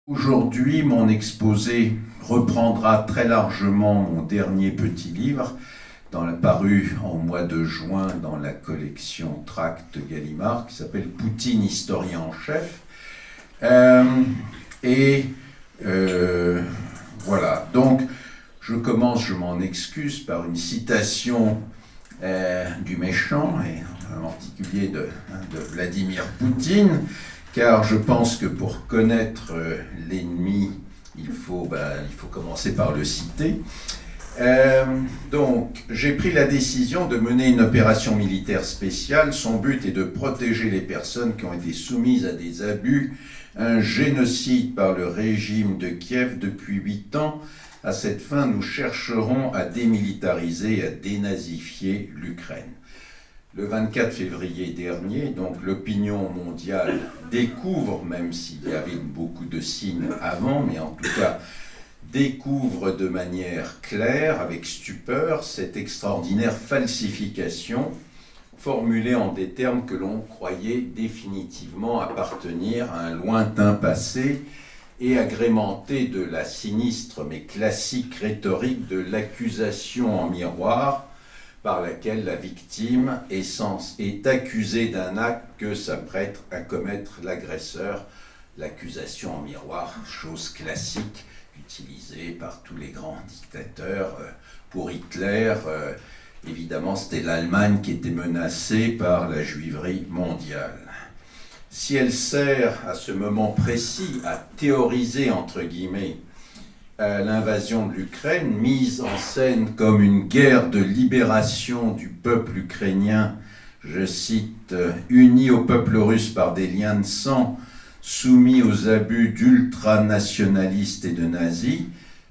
Aujourd'hui, mon exposé reprendra très largement mon dernier petit livre, paru en mois de juin dans la collection Tracts Gallimard, qui s'appelle Poutine, historien en chef. Voilà, donc je commence, je m'en excuse, par une citation du méchant, et en particulier de Vladimir Poutine, car je pense que pour connaître l'ennemi, il faut commencer par le citer. Donc, j'ai pris la décision de mener une opération militaire spéciale. Son but est de protéger les personnes qui ont été soumises à des abus, un génocide par le régime de Kiev depuis 8 ans. À cette fin, nous chercherons à démilitariser et à dénazifier l'Ukraine. Le 24 février dernier, donc l'opinion mondiale découvre, même s'il y avait beaucoup de signes avant, mais en tout cas découvre de manière claire, avec stupeur, cette extraordinaire falsification formulée en des termes que l'on croyait définitivement appartenir à un lointain passé et agrémentée de la sinistre mais classique rhétorique de l'accusation en miroir, par laquelle la victime est accusée d'un acte que s'apprête à commettre l'agresseur. L'accusation en miroir, chose classique, utilisée par tous les grands dictateurs. Pour Hitler, évidemment, c'était l'Allemagne qui était menacée par la juiverie mondiale. Si elle sert à ce moment précis à théoriser, entre guillemets, l'invasion de l'Ukraine, mise en scène comme une guerre de libération du peuple ukrainien, je cite, uni au peuple russe par des liens de sang, soumis aux abus d'ultranationalistes et de nazis,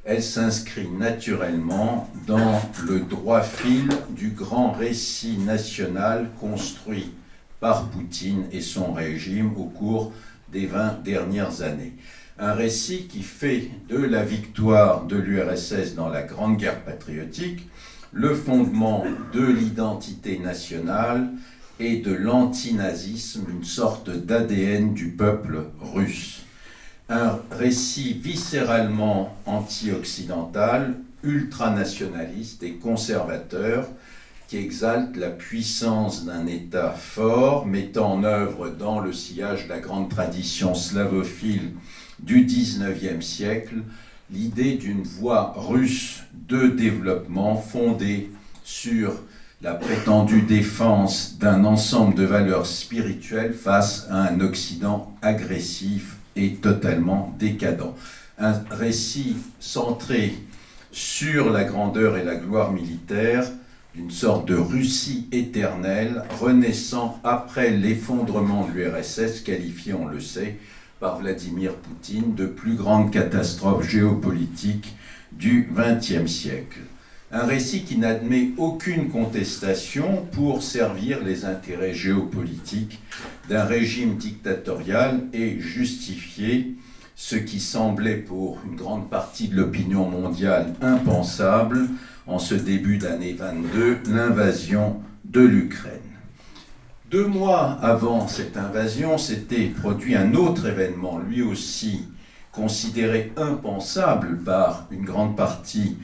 elle s'inscrit naturellement dans le droit fil du grand récit national construit par Poutine et son régime au cours des 20 dernières années. Un récit qui fait de la victoire de l'URSS dans la Grande Guerre patriotique le fondement de l'identité nationale et de l'antinazisme, une sorte d'ADN du peuple russe. Un récit viscéralement anti-occidental, ultranationaliste et conservateur, qui exalte la puissance d'un État fort, mettant en œuvre dans le sillage de la grande tradition slavophile du XIXe siècle, l'idée d'une voie russe de développement fondée sur la prétendue défense d'un ensemble de valeurs spirituelles face à un Occident agressif et totalement décadent. Un récit centré sur la grandeur et la gloire militaire d'une sorte de Russie éternelle, renaissant après l'effondrement de l'URSS, qualifié, on le sait, par Vladimir Poutine de plus grande catastrophe géopolitique du XXe siècle. Un récit qui n'admet aucune contestation pour servir les intérêts géopolitiques d'un régime dictatorial et justifier ce qui semblait pour une grande partie de l'opinion mondiale impensable en ce début d'année 22, l'invasion de l'Ukraine. 2 mois avant cette invasion, s'était produit un autre événement, lui aussi considéré impensable par une grande partie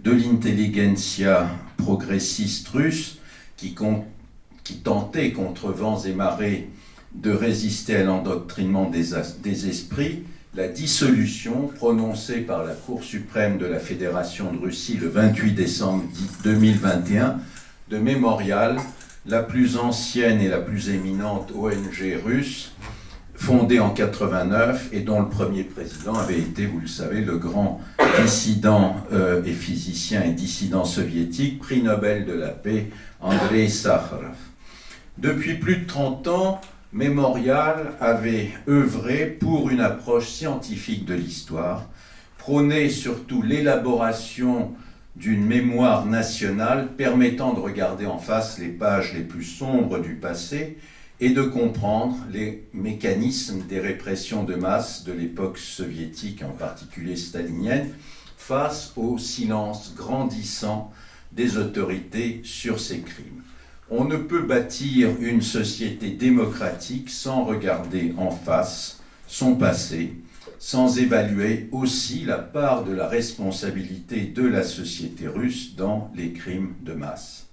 de l'intelligentsia progressiste russe, qui tentait contre vents et marées de résister à l'endoctrinement des esprits, la dissolution prononcée par la Cour suprême de la Fédération de Russie le 28 décembre 2021 de Memorial, la plus ancienne et la plus éminente ONG russe, fondée en 89 et dont le premier président avait été, vous le savez, le grand dissident et physicien et dissident soviétique, prix Nobel de la paix, Andrei Sakharov. Depuis plus de 30 ans, Memorial avait œuvré pour une approche scientifique de l'histoire, prônait surtout l'élaboration d'une mémoire nationale permettant de regarder en face les pages les plus sombres du passé et de comprendre les mécanismes des répressions de masse de l'époque soviétique, en particulier stalinienne, face au silence grandissant des autorités sur ces crimes. On ne peut bâtir une société démocratique sans regarder en face son passé, sans évaluer aussi la part de la responsabilité de la société russe dans les crimes de masse.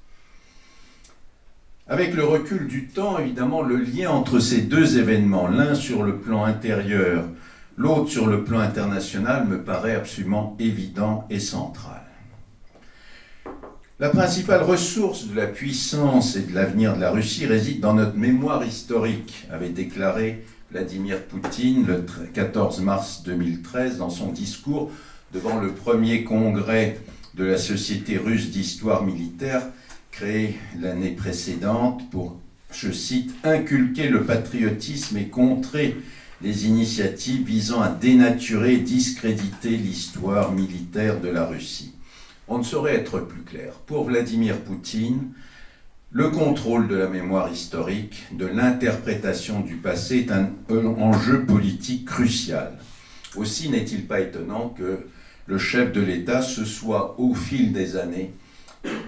Avec le recul du temps, évidemment, le lien entre ces deux événements, l'un sur le plan intérieur, l'autre sur le plan international, me paraît absolument évident et central. La principale ressource de la puissance et de l'avenir de la Russie réside dans notre mémoire historique, avait déclaré Vladimir Poutine le 14 mars 2013 dans son discours devant le premier congrès de la Société russe d'histoire militaire, créé l'année précédente pour, je cite, « inculquer le patriotisme et contrer les initiatives visant à dénaturer et discréditer l'histoire militaire de la Russie ». On ne saurait être plus clair. Pour Vladimir Poutine, le contrôle de la mémoire historique, de l'interprétation du passé est un enjeu politique crucial. Aussi n'est-il pas étonnant que le chef de l'État se soit, au fil des années,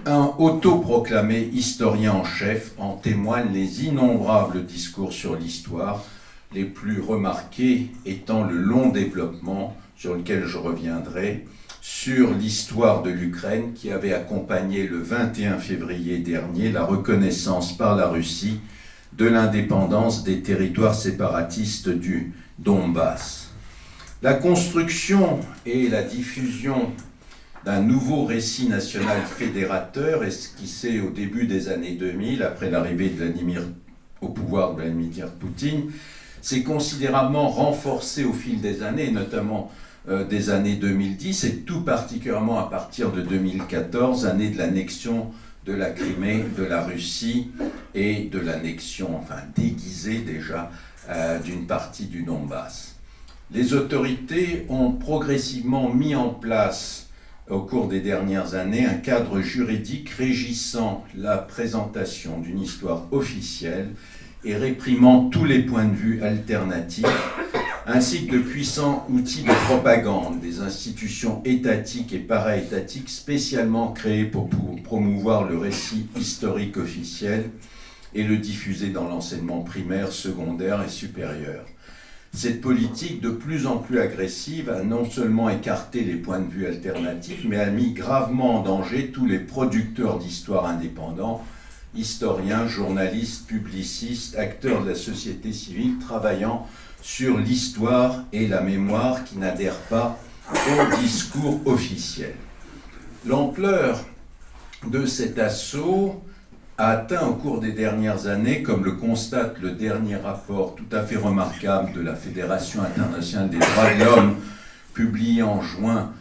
un autoproclamé historien en chef. En témoignent les innombrables discours sur l'histoire, les plus remarqués étant le long développement, sur lequel je reviendrai, sur l'histoire de l'Ukraine qui avait accompagné le 21 février dernier la reconnaissance par la Russie de l'indépendance des territoires séparatistes du Donbass. La construction et la diffusion d'un nouveau récit national fédérateur esquissé au début des années 2000, après l'arrivée au pouvoir de Vladimir Poutine, s'est considérablement renforcé au fil des années, notamment des années 2010 et tout particulièrement à partir de 2014, année de l'annexion de la Crimée, de la Russie et de l'annexion, enfin déguisée déjà, d'une partie du Donbass. Les autorités ont progressivement mis en place au cours des dernières années un cadre juridique régissant la présentation d'une histoire officielle et réprimant tous les points de vue alternatifs, ainsi que de puissants outils de propagande, des institutions étatiques et para-étatiques spécialement créées pour promouvoir le récit historique officiel et le diffuser dans l'enseignement primaire, secondaire et supérieur. Cette politique, de plus en plus agressive, a non seulement écarté les points de vue alternatifs, mais a mis gravement en danger tous les producteurs d'histoire indépendants, historiens, journalistes, publicistes, acteurs de la société civile travaillant sur l'histoire et la mémoire qui n'adhèrent pas au discours officiel. L'ampleur de cet assaut a atteint au cours des dernières années, comme le constate le dernier rapport tout à fait remarquable de la Fédération internationale des droits de l'homme, publié en juin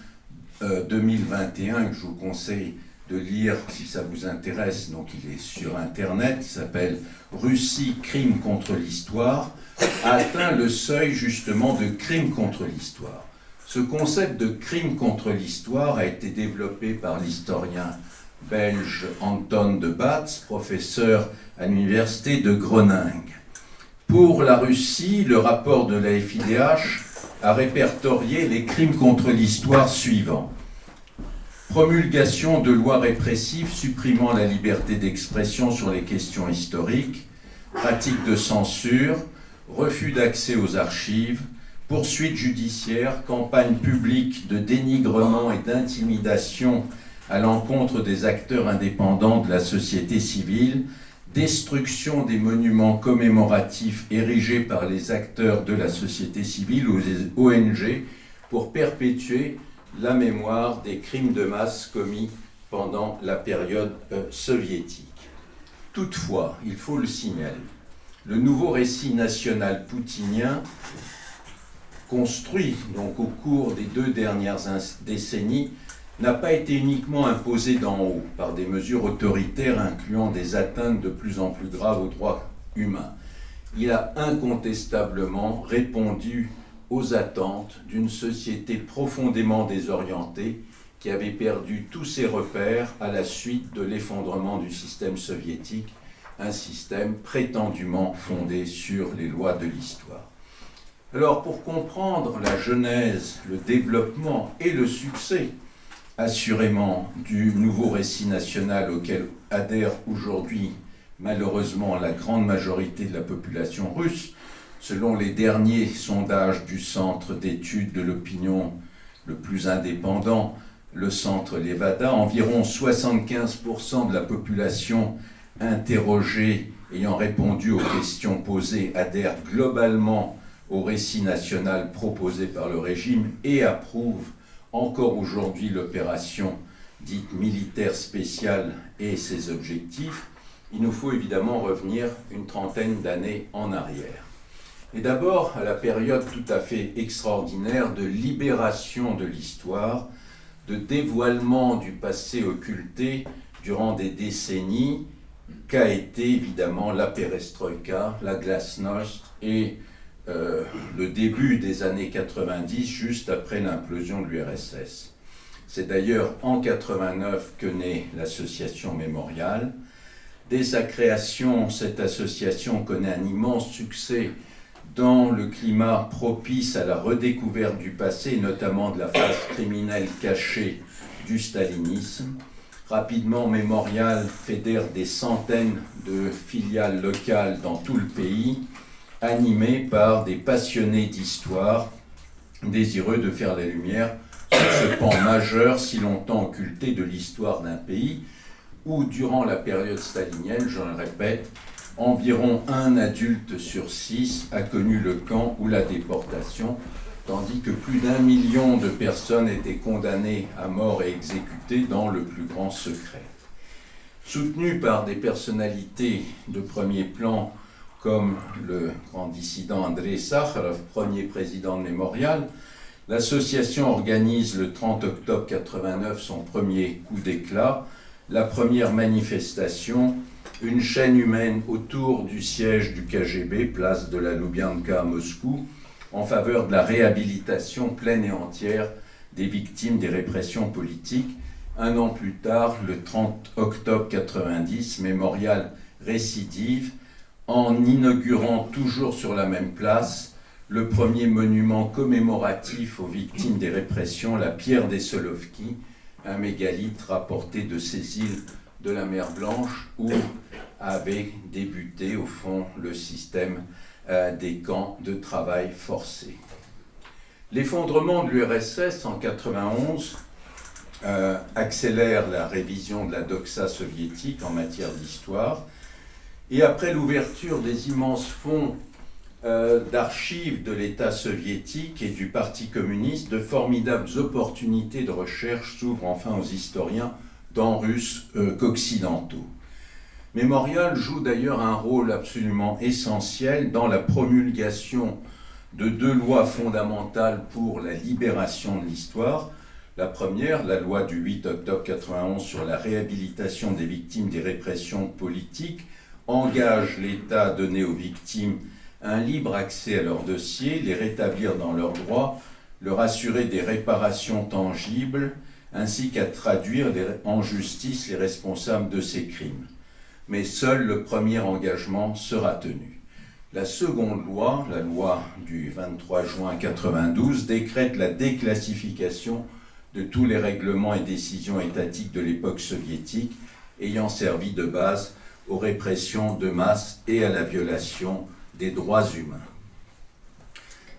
2021, que je vous conseille de lire si ça vous intéresse. Donc il est sur Internet, il s'appelle « Russie, crime contre l'histoire », a atteint le seuil justement de crime contre l'histoire. Ce concept de crime contre l'histoire a été développé par l'historien belge Anton de Batz, professeur à l'université de Groningue. Pour la Russie, le rapport de la FIDH a répertorié les crimes contre l'histoire suivants. Promulgation de lois répressives supprimant la liberté d'expression sur les questions historiques, pratique de censure, refus d'accès aux archives, poursuites judiciaires, campagne publique de dénigrement et d'intimidation à l'encontre des acteurs indépendants de la société civile, destruction des monuments commémoratifs érigés par les acteurs de la société civile ou les ONG pour perpétuer la mémoire des crimes de masse commis pendant la période soviétique. Toutefois, il faut le signaler, le nouveau récit national poutinien, construit donc au cours des 2 dernières décennies, n'a pas été uniquement imposé d'en haut par des mesures autoritaires incluant des atteintes de plus en plus graves aux droits humains. Il a incontestablement répondu aux attentes d'une société profondément désorientée qui avait perdu tous ses repères à la suite de l'effondrement du système soviétique, un système prétendument fondé sur les lois de l'histoire. Alors, pour comprendre la genèse, le développement et le succès, assurément, du nouveau récit national auquel adhère aujourd'hui, malheureusement, la grande majorité de la population russe, Selon les derniers sondages du Centre d'études de l'opinion le plus indépendant, le Centre Levada, environ 75% de la population interrogée ayant répondu aux questions posées adhère globalement au récit national proposé par le régime et approuve encore aujourd'hui l'opération dite militaire spéciale et ses objectifs. Il nous faut évidemment revenir une trentaine d'années en arrière. Et d'abord à la période tout à fait extraordinaire de libération de l'histoire, de dévoilement du passé occulté durant des décennies, qu'a été évidemment la perestroïka, la glasnost et le début des années 90, juste après l'implosion de l'URSS. C'est d'ailleurs en 89 que naît l'association Mémorial. Dès sa création, cette association connaît un immense succès dans le climat propice à la redécouverte du passé, notamment de la face criminelle cachée du stalinisme. Rapidement, Mémorial fédère des centaines de filiales locales dans tout le pays, animées par des passionnés d'histoire, désireux de faire la lumière sur ce pan majeur si longtemps occulté de l'histoire d'un pays, où durant la période stalinienne, je le répète, environ 1 adulte sur 6 a connu le camp ou la déportation, tandis que plus d'1 million de personnes étaient condamnées à mort et exécutées dans le plus grand secret. Soutenu par des personnalités de premier plan comme le grand dissident Andrei Sakharov, premier président de Mémorial, l'association organise le 30 octobre 89 son premier coup d'éclat, la première manifestation, une chaîne humaine autour du siège du KGB, place de la Loubianka à Moscou, en faveur de la réhabilitation pleine et entière des victimes des répressions politiques. Un an plus tard, le 30 octobre 90, Mémorial récidive en inaugurant toujours sur la même place le premier monument commémoratif aux victimes des répressions, la pierre des Solovki, un mégalithe rapporté de ces îles de la mer Blanche où avait débuté au fond le système des camps de travail forcé. L'effondrement de l'URSS en 1991 accélère la révision de la doxa soviétique en matière d'histoire, et après l'ouverture des immenses fonds d'archives de l'État soviétique et du Parti communiste, de formidables opportunités de recherche s'ouvrent enfin aux historiens tant russes qu'occidentaux. Mémorial joue d'ailleurs un rôle absolument essentiel dans la promulgation de 2 lois fondamentales pour la libération de l'histoire. La première, la loi du 8 octobre 1991 sur la réhabilitation des victimes des répressions politiques, engage l'État à donner aux victimes un libre accès à leurs dossiers, les rétablir dans leurs droits, leur assurer des réparations tangibles, ainsi qu'à traduire en justice les responsables de ces crimes. Mais seul le premier engagement sera tenu. La seconde loi, la loi du 23 juin 1992, décrète la déclassification de tous les règlements et décisions étatiques de l'époque soviétique ayant servi de base aux répressions de masse et à la violation des droits humains.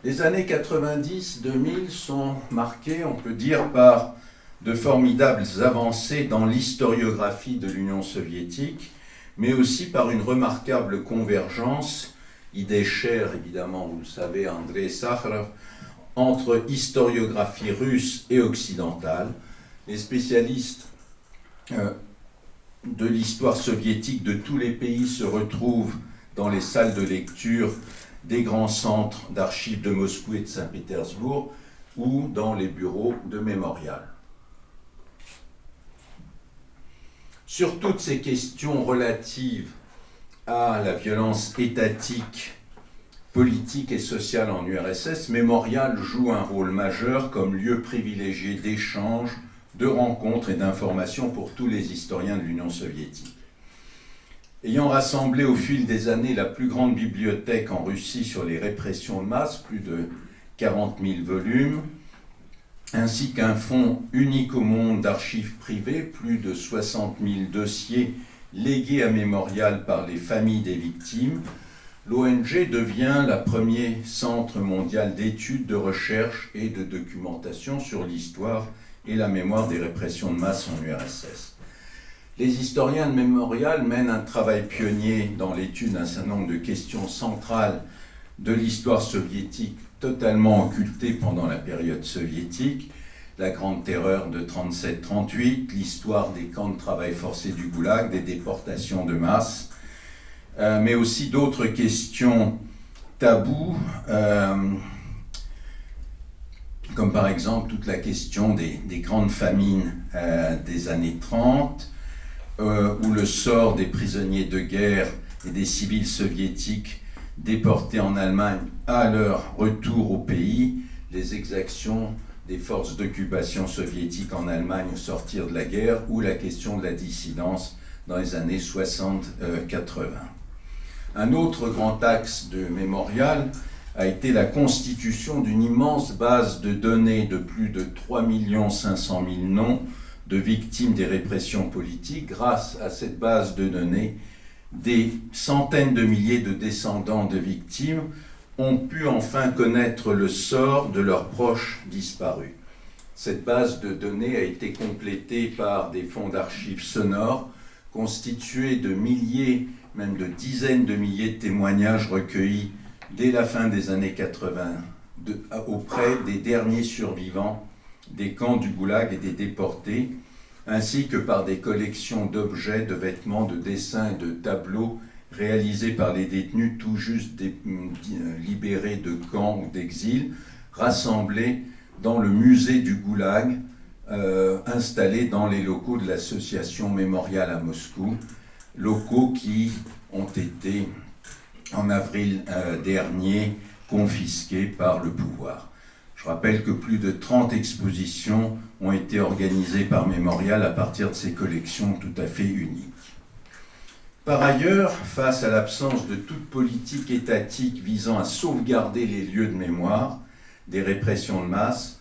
Les années 90-2000 sont marquées, on peut dire, par de formidables avancées dans l'historiographie de l'Union soviétique, mais aussi par une remarquable convergence, idée chère évidemment, vous le savez, à Andrei Sakharov, entre historiographie russe et occidentale. Les spécialistes de l'histoire soviétique de tous les pays se retrouvent dans les salles de lecture des grands centres d'archives de Moscou et de Saint-Pétersbourg ou dans les bureaux de Mémorial. Sur toutes ces questions relatives à la violence étatique, politique et sociale en URSS, Mémorial joue un rôle majeur comme lieu privilégié d'échanges, de rencontres et d'informations pour tous les historiens de l'Union soviétique. Ayant rassemblé au fil des années la plus grande bibliothèque en Russie sur les répressions de masse, plus de 40 000 volumes, ainsi qu'un fonds unique au monde d'archives privées, plus de 60 000 dossiers légués à Mémorial par les familles des victimes, l'ONG devient le premier centre mondial d'études, de recherche et de documentation sur l'histoire et la mémoire des répressions de masse en URSS. Les historiens de Mémorial mènent un travail pionnier dans l'étude d'un certain nombre de questions centrales de l'histoire soviétique totalement occultées pendant la période soviétique, la Grande Terreur de 37-38, l'histoire des camps de travail forcé du Goulag, des déportations de masse, mais aussi d'autres questions taboues, comme par exemple toute la question des grandes famines des années 30, ou le sort des prisonniers de guerre et des civils soviétiques déportés en Allemagne à leur retour au pays, les exactions des forces d'occupation soviétiques en Allemagne au sortir de la guerre, ou la question de la dissidence dans les années 60-80. Un autre grand axe de Mémorial a été la constitution d'une immense base de données de plus de 3 500 000 noms de victimes des répressions politiques. Grâce à cette base de données, des centaines de milliers de descendants de victimes ont pu enfin connaître le sort de leurs proches disparus. Cette base de données a été complétée par des fonds d'archives sonores constitués de milliers, même de dizaines de milliers de témoignages recueillis dès la fin des années 80 auprès des derniers survivants des camps du Goulag et des déportés, ainsi que par des collections d'objets, de vêtements, de dessins et de tableaux réalisés par les détenus tout juste libérés de camps ou d'exil, rassemblés dans le musée du Goulag, installé dans les locaux de l'association Mémorial à Moscou, locaux qui ont été, en avril dernier, confisqués par le pouvoir. Je rappelle que plus de 30 expositions ont été organisées par Mémorial à partir de ces collections tout à fait uniques. Par ailleurs, face à l'absence de toute politique étatique visant à sauvegarder les lieux de mémoire des répressions de masse,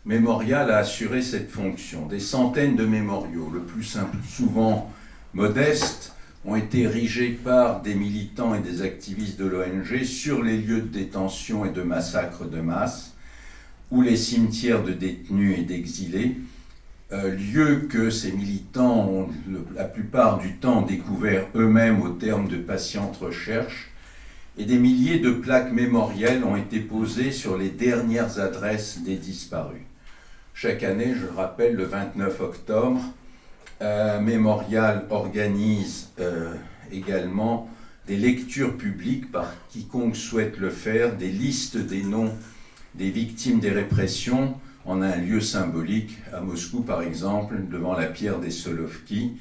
Mémorial a assuré cette fonction. Des centaines de mémoriaux, le plus simple, souvent modestes, ont été érigés par des militants et des activistes de l'ONG sur les lieux de détention et de massacres de masse, ou les cimetières de détenus et d'exilés, lieux que ces militants ont la plupart du temps découverts eux-mêmes au terme de patientes recherches, et des milliers de plaques mémorielles ont été posées sur les dernières adresses des disparus. Chaque année, je le rappelle, le 29 octobre, Mémorial organise également des lectures publiques par quiconque souhaite le faire, des listes des noms des victimes des répressions en un lieu symbolique, à Moscou par exemple, devant la pierre des Solovki,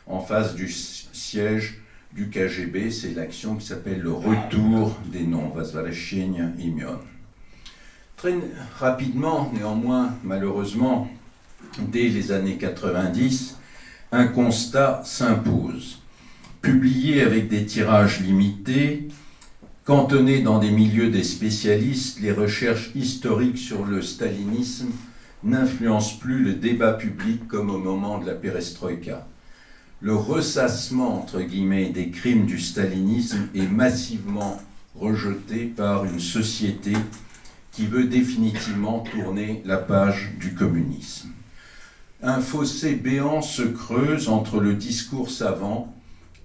en face du siège du KGB. C'est l'action qui s'appelle le retour des noms, Возвращение имен. Très rapidement, néanmoins, malheureusement, dès les années 90, un constat s'impose. Publié avec des tirages limités, cantonné dans des milieux des spécialistes, les recherches historiques sur le stalinisme n'influencent plus le débat public comme au moment de la perestroïka. Le ressassement, entre guillemets, des crimes du stalinisme est massivement rejeté par une société qui veut définitivement tourner la page du communisme. Un fossé béant se creuse entre le discours savant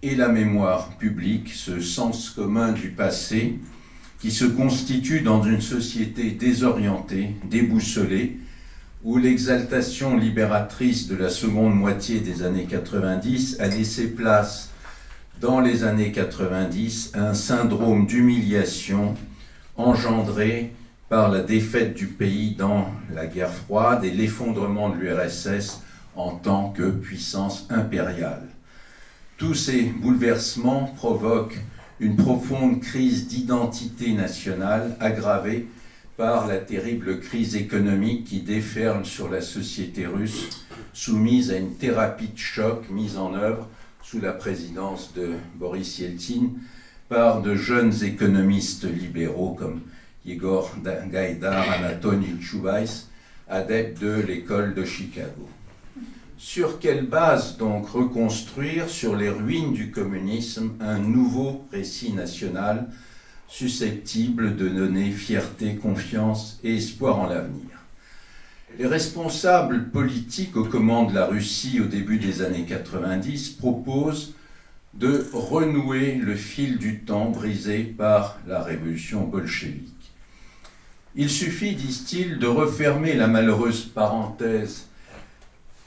et la mémoire publique, ce sens commun du passé qui se constitue dans une société désorientée, déboussolée, où l'exaltation libératrice de la seconde moitié des années 90 a laissé place, dans les années 90, à un syndrome d'humiliation engendré par la défaite du pays dans la guerre froide et l'effondrement de l'URSS en tant que puissance impériale. Tous ces bouleversements provoquent une profonde crise d'identité nationale aggravée par la terrible crise économique qui déferle sur la société russe, soumise à une thérapie de choc mise en œuvre sous la présidence de Boris Yeltsin par de jeunes économistes libéraux comme Igor Gaïdar, Anatoly Chubais, adeptes de l'école de Chicago. Sur quelle base donc reconstruire sur les ruines du communisme un nouveau récit national susceptible de donner fierté, confiance et espoir en l'avenir. Les responsables politiques aux commandes de la Russie au début des années 90 proposent de renouer le fil du temps brisé par la révolution bolchevique. Il suffit, disent-ils, de refermer la malheureuse parenthèse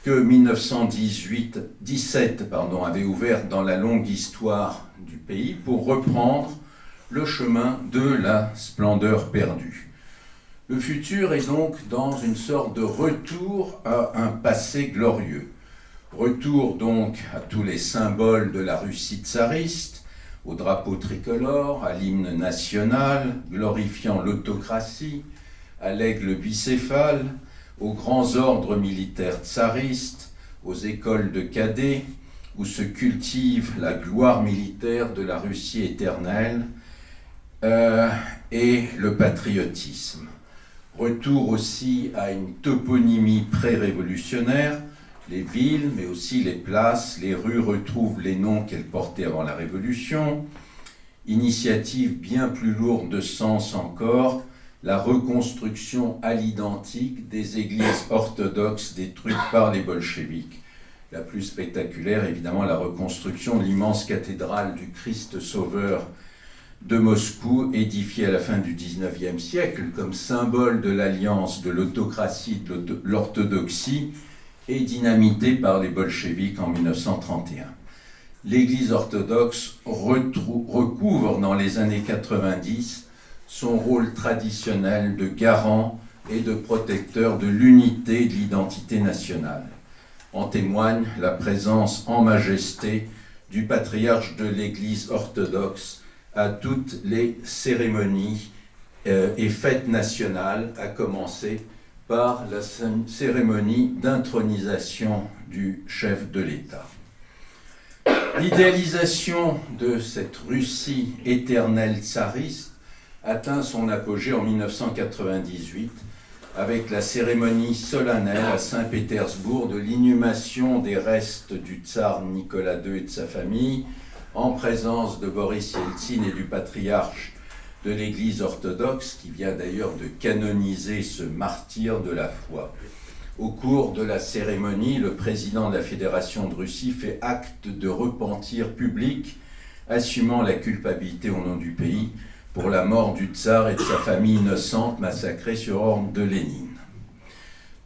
que 1917 avait ouverte dans la longue histoire du pays pour reprendre le chemin de la splendeur perdue. Le futur est donc dans une sorte de retour à un passé glorieux. Retour donc à tous les symboles de la Russie tsariste, au drapeau tricolore, à l'hymne national, glorifiant l'autocratie, à l'aigle bicéphale, aux grands ordres militaires tsaristes, aux écoles de cadets, où se cultive la gloire militaire de la Russie éternelle et le patriotisme. Retour aussi à une toponymie pré-révolutionnaire. Les villes, mais aussi les places, les rues retrouvent les noms qu'elles portaient avant la Révolution. Initiative bien plus lourde de sens encore, la reconstruction à l'identique des églises orthodoxes détruites par les bolcheviks. La plus spectaculaire, évidemment, la reconstruction de l'immense cathédrale du Christ Sauveur de Moscou, édifiée à la fin du XIXe siècle comme symbole de l'alliance de l'autocratie et de l'orthodoxie, et dynamitée par les bolcheviks en 1931. L'Église orthodoxe recouvre dans les années 90 son rôle traditionnel de garant et de protecteur de l'unité et de l'identité nationale. En témoigne la présence en majesté du patriarche de l'Église orthodoxe à toutes les cérémonies et fêtes nationales, à commencer par la cérémonie d'intronisation du chef de l'État. L'idéalisation de cette Russie éternelle tsariste atteint son apogée en 1998 avec la cérémonie solennelle à Saint-Pétersbourg de l'inhumation des restes du tsar Nicolas II et de sa famille en présence de Boris Yeltsin et du patriarche de l'Église orthodoxe, qui vient d'ailleurs de canoniser ce martyr de la foi. Au cours de la cérémonie, le président de la Fédération de Russie fait acte de repentir public, assumant la culpabilité au nom du pays pour la mort du tsar et de sa famille innocente massacrée sur ordre de Lénine.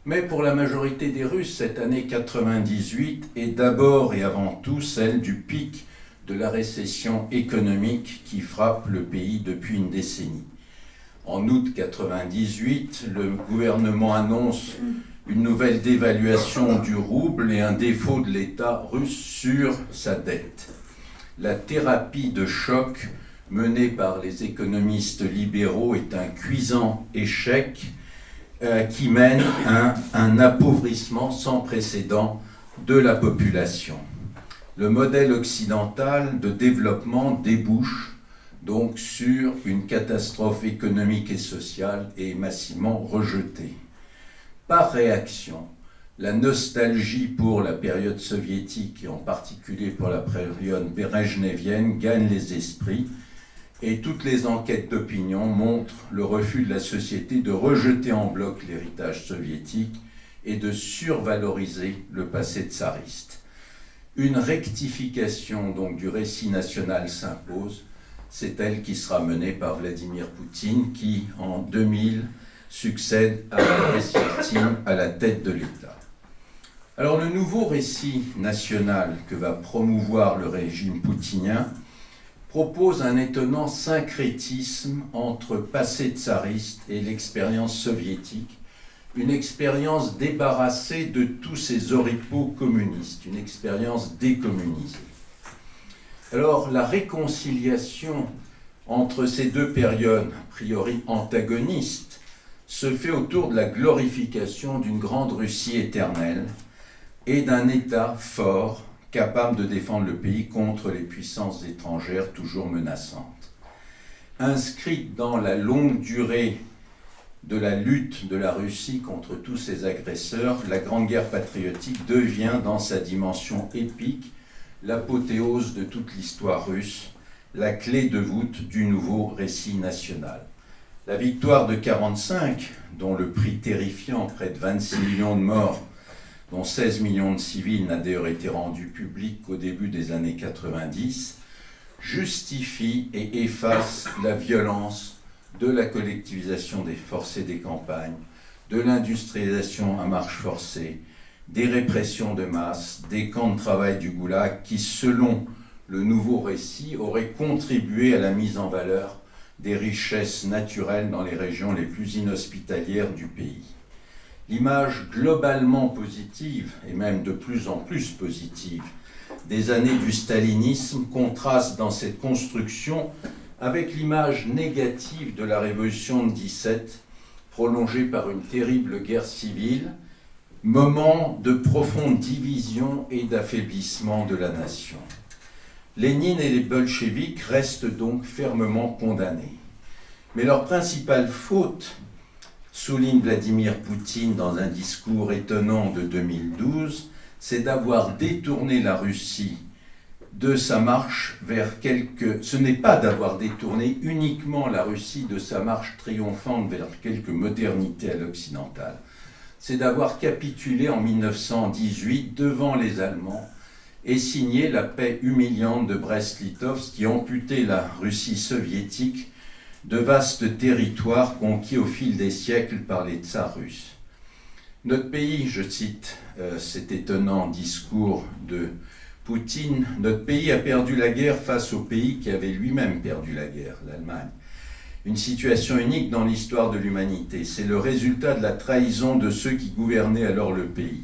Mais pour la majorité des Russes, cette année 98 est d'abord et avant tout celle du pic de la récession économique qui frappe le pays depuis une décennie. En août 98, le gouvernement annonce une nouvelle dévaluation du rouble et un défaut de l'État russe sur sa dette. La thérapie de choc menée par les économistes libéraux est un cuisant échec qui mène à un appauvrissement sans précédent de la population. Le modèle occidental de développement débouche donc sur une catastrophe économique et sociale et est massivement rejetée. Par réaction, la nostalgie pour la période soviétique et en particulier pour la période brejnevienne gagne les esprits et toutes les enquêtes d'opinion montrent le refus de la société de rejeter en bloc l'héritage soviétique et de survaloriser le passé tsariste. Une rectification donc du récit national s'impose, c'est elle qui sera menée par Vladimir Poutine qui, en 2000, succède à Boris Yeltsin à la tête de l'État. Alors le nouveau récit national que va promouvoir le régime poutinien propose un étonnant syncrétisme entre passé tsariste et l'expérience soviétique, une expérience débarrassée de tous ces oripeaux communistes, une expérience décommunisée. Alors la réconciliation entre ces deux périodes, a priori antagonistes, se fait autour de la glorification d'une grande Russie éternelle et d'un État fort, capable de défendre le pays contre les puissances étrangères toujours menaçantes. Inscrite dans la longue durée de la lutte de la Russie contre tous ses agresseurs, la Grande Guerre patriotique devient, dans sa dimension épique, l'apothéose de toute l'histoire russe, la clé de voûte du nouveau récit national. La victoire de 1945, dont le prix terrifiant, près de 26 millions de morts, dont 16 millions de civils, n'a d'ailleurs été rendu public qu'au début des années 90, justifie et efface la violence de la collectivisation des forces et des campagnes, de l'industrialisation à marche forcée, des répressions de masse, des camps de travail du goulag qui, selon le nouveau récit, auraient contribué à la mise en valeur des richesses naturelles dans les régions les plus inhospitalières du pays. L'image globalement positive, et même de plus en plus positive, des années du stalinisme contraste dans cette construction avec l'image négative de la Révolution de 17, prolongée par une terrible guerre civile, moment de profonde division et d'affaiblissement de la nation. Lénine et les bolcheviks restent donc fermement condamnés. Mais leur principale faute, souligne Vladimir Poutine dans un discours étonnant de 2012, c'est d'avoir détourné la Russie de sa marche vers Ce n'est pas d'avoir détourné uniquement la Russie de sa marche triomphante vers quelques modernités à l'occidentale. C'est d'avoir capitulé en 1918 devant les Allemands et signé la paix humiliante de Brest-Litovsk qui amputait la Russie soviétique de vastes territoires conquis au fil des siècles par les tsars russes. Notre pays, je cite cet étonnant discours de Poutine, notre pays a perdu la guerre face au pays qui avait lui-même perdu la guerre, l'Allemagne. Une situation unique dans l'histoire de l'humanité. C'est le résultat de la trahison de ceux qui gouvernaient alors le pays.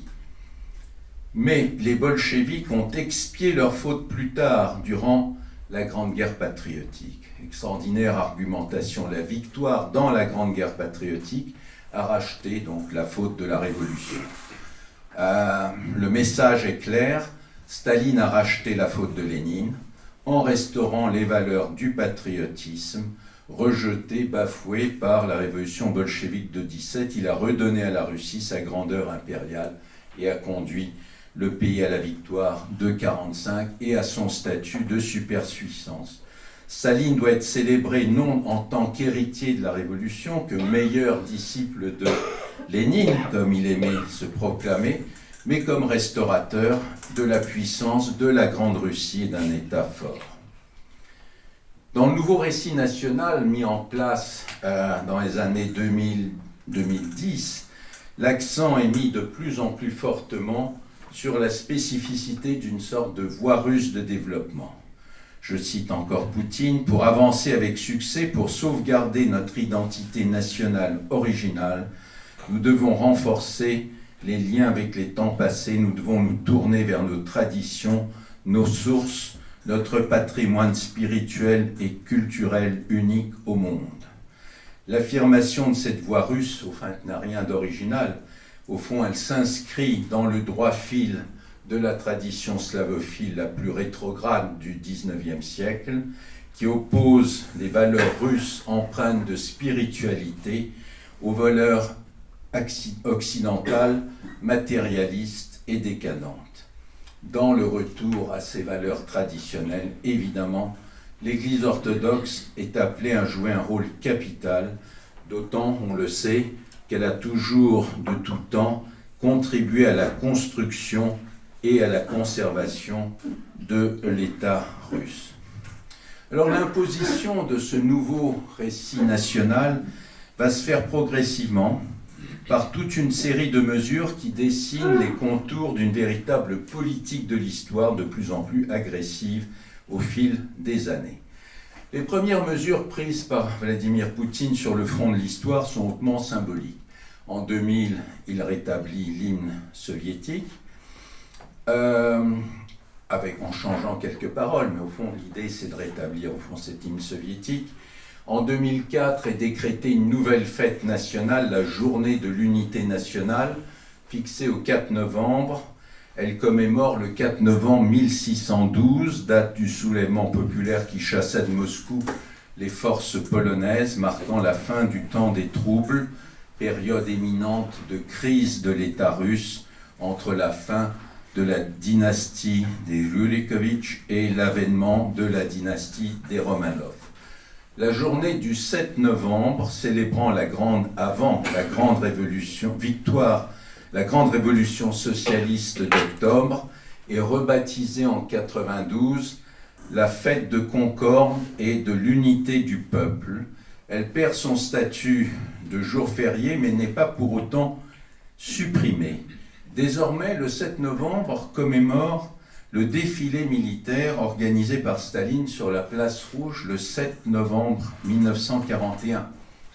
Mais les bolcheviks ont expié leur faute plus tard, durant la Grande Guerre patriotique. Extraordinaire argumentation. La victoire dans la Grande Guerre patriotique a racheté donc la faute de la Révolution. Le message est clair. Staline a racheté la faute de Lénine en restaurant les valeurs du patriotisme rejetées, bafouées par la révolution bolchevique de 17. Il a redonné à la Russie sa grandeur impériale et a conduit le pays à la victoire de 1945 et à son statut de superpuissance. Staline doit être célébré non en tant qu'héritier de la Révolution, que meilleur disciple de Lénine, comme il aimait se proclamer, mais comme restaurateur de la puissance de la Grande Russie et d'un État fort. Dans le nouveau récit national mis en place dans les années 2000-2010, l'accent est mis de plus en plus fortement sur la spécificité d'une sorte de voie russe de développement. Je cite encore Poutine, « Pour avancer avec succès, pour sauvegarder notre identité nationale originale, nous devons renforcer les liens avec les temps passés, nous devons nous tourner vers nos traditions, nos sources, notre patrimoine spirituel et culturel unique au monde. » L'affirmation de cette voie russe, au fond, n'a rien d'original. Au fond, elle s'inscrit dans le droit fil de la tradition slavophile la plus rétrograde du XIXe siècle, qui oppose les valeurs russes empreintes de spiritualité aux valeurs occidentales, matérialistes et décadentes. Dans le retour à ces valeurs traditionnelles, évidemment, l'Église orthodoxe est appelée à jouer un rôle capital, d'autant, on le sait, qu'elle a toujours, de tout temps, contribué à la construction et à la conservation de l'État russe. Alors l'imposition de ce nouveau récit national va se faire progressivement par toute une série de mesures qui dessinent les contours d'une véritable politique de l'histoire de plus en plus agressive au fil des années. Les premières mesures prises par Vladimir Poutine sur le front de l'histoire sont hautement symboliques. En 2000, il rétablit l'hymne soviétique, en changeant quelques paroles, mais au fond, l'idée, c'est de rétablir cet hymne soviétique. En 2004 est décrétée une nouvelle fête nationale, la Journée de l'Unité nationale, fixée au 4 novembre. Elle commémore le 4 novembre 1612, date du soulèvement populaire qui chassa de Moscou les forces polonaises, marquant la fin du temps des troubles, période éminente de crise de l'État russe entre la fin de la dynastie des Rurikovitch et l'avènement de la dynastie des Romanov. La journée du 7 novembre, célébrant la grande révolution, la grande révolution socialiste d'octobre, est rebaptisée en 92 la fête de Concorde et de l'unité du peuple. Elle perd son statut de jour férié, mais n'est pas pour autant supprimée. Désormais, le 7 novembre commémore le défilé militaire organisé par Staline sur la place Rouge le 7 novembre 1941,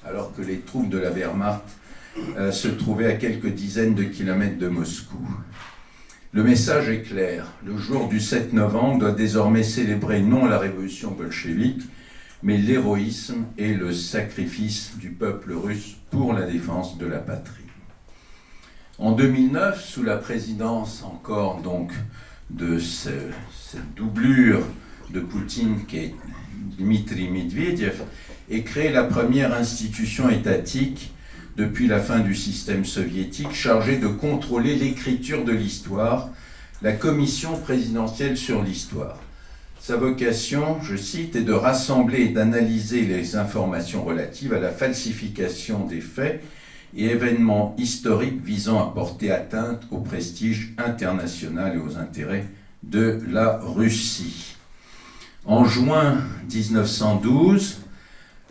alors que les troupes de la Wehrmacht se trouvaient à quelques dizaines de kilomètres de Moscou. Le message est clair. Le jour du 7 novembre doit désormais célébrer non la révolution bolchevique, mais l'héroïsme et le sacrifice du peuple russe pour la défense de la patrie. En 2009, sous la présidence encore donc de cette doublure de Poutine qui est Dmitri Medvedev, est créée la première institution étatique depuis la fin du système soviétique chargée de contrôler l'écriture de l'histoire, la Commission présidentielle sur l'histoire. Sa vocation, je cite, est de rassembler et d'analyser les informations relatives à la falsification des faits et événements historiques visant à porter atteinte au prestige international et aux intérêts de la Russie. En juin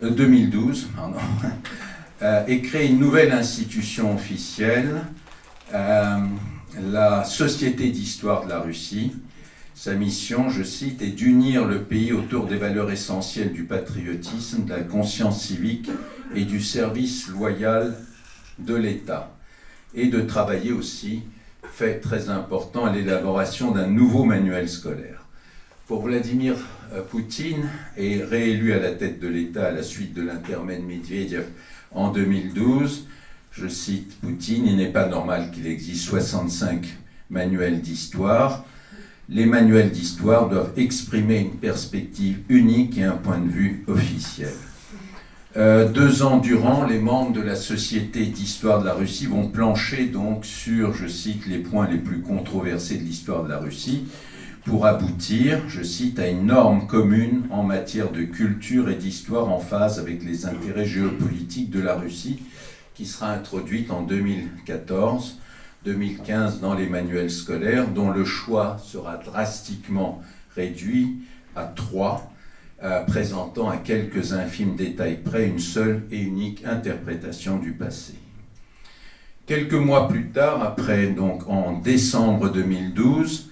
2012, est créée une nouvelle institution officielle, la Société d'histoire de la Russie. Sa mission, je cite, est d'unir le pays autour des valeurs essentielles du patriotisme, de la conscience civique et du service loyal de l'État, et de travailler aussi, fait très important, à l'élaboration d'un nouveau manuel scolaire. Pour Vladimir Poutine, est réélu à la tête de l'État à la suite de l'intermède Medvedev en 2012, je cite Poutine, il n'est pas normal qu'il existe 65 manuels d'histoire. Les manuels d'histoire doivent exprimer une perspective unique et un point de vue officiel. 2 ans durant, les membres de la Société d'histoire de la Russie vont plancher donc sur, je cite, les points les plus controversés de l'histoire de la Russie pour aboutir, je cite, à une norme commune en matière de culture et d'histoire en phase avec les intérêts géopolitiques de la Russie qui sera introduite en 2014-2015 dans les manuels scolaires dont le choix sera drastiquement réduit à 3 présentant à quelques infimes détails près une seule et unique interprétation du passé. Quelques mois plus tard, donc en décembre 2012,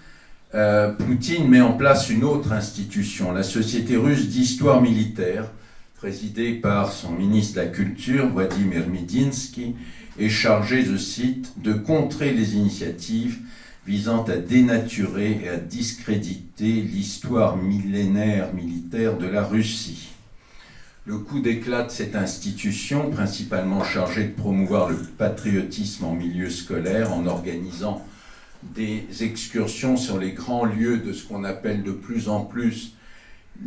Poutine met en place une autre institution, la Société russe d'histoire militaire, présidée par son ministre de la Culture, Vladimir Medinsky, est chargée, je cite, de contrer les initiatives visant à dénaturer et à discréditer l'histoire millénaire militaire de la Russie. Le coup d'éclat de cette institution, principalement chargée de promouvoir le patriotisme en milieu scolaire, en organisant des excursions sur les grands lieux de ce qu'on appelle de plus en plus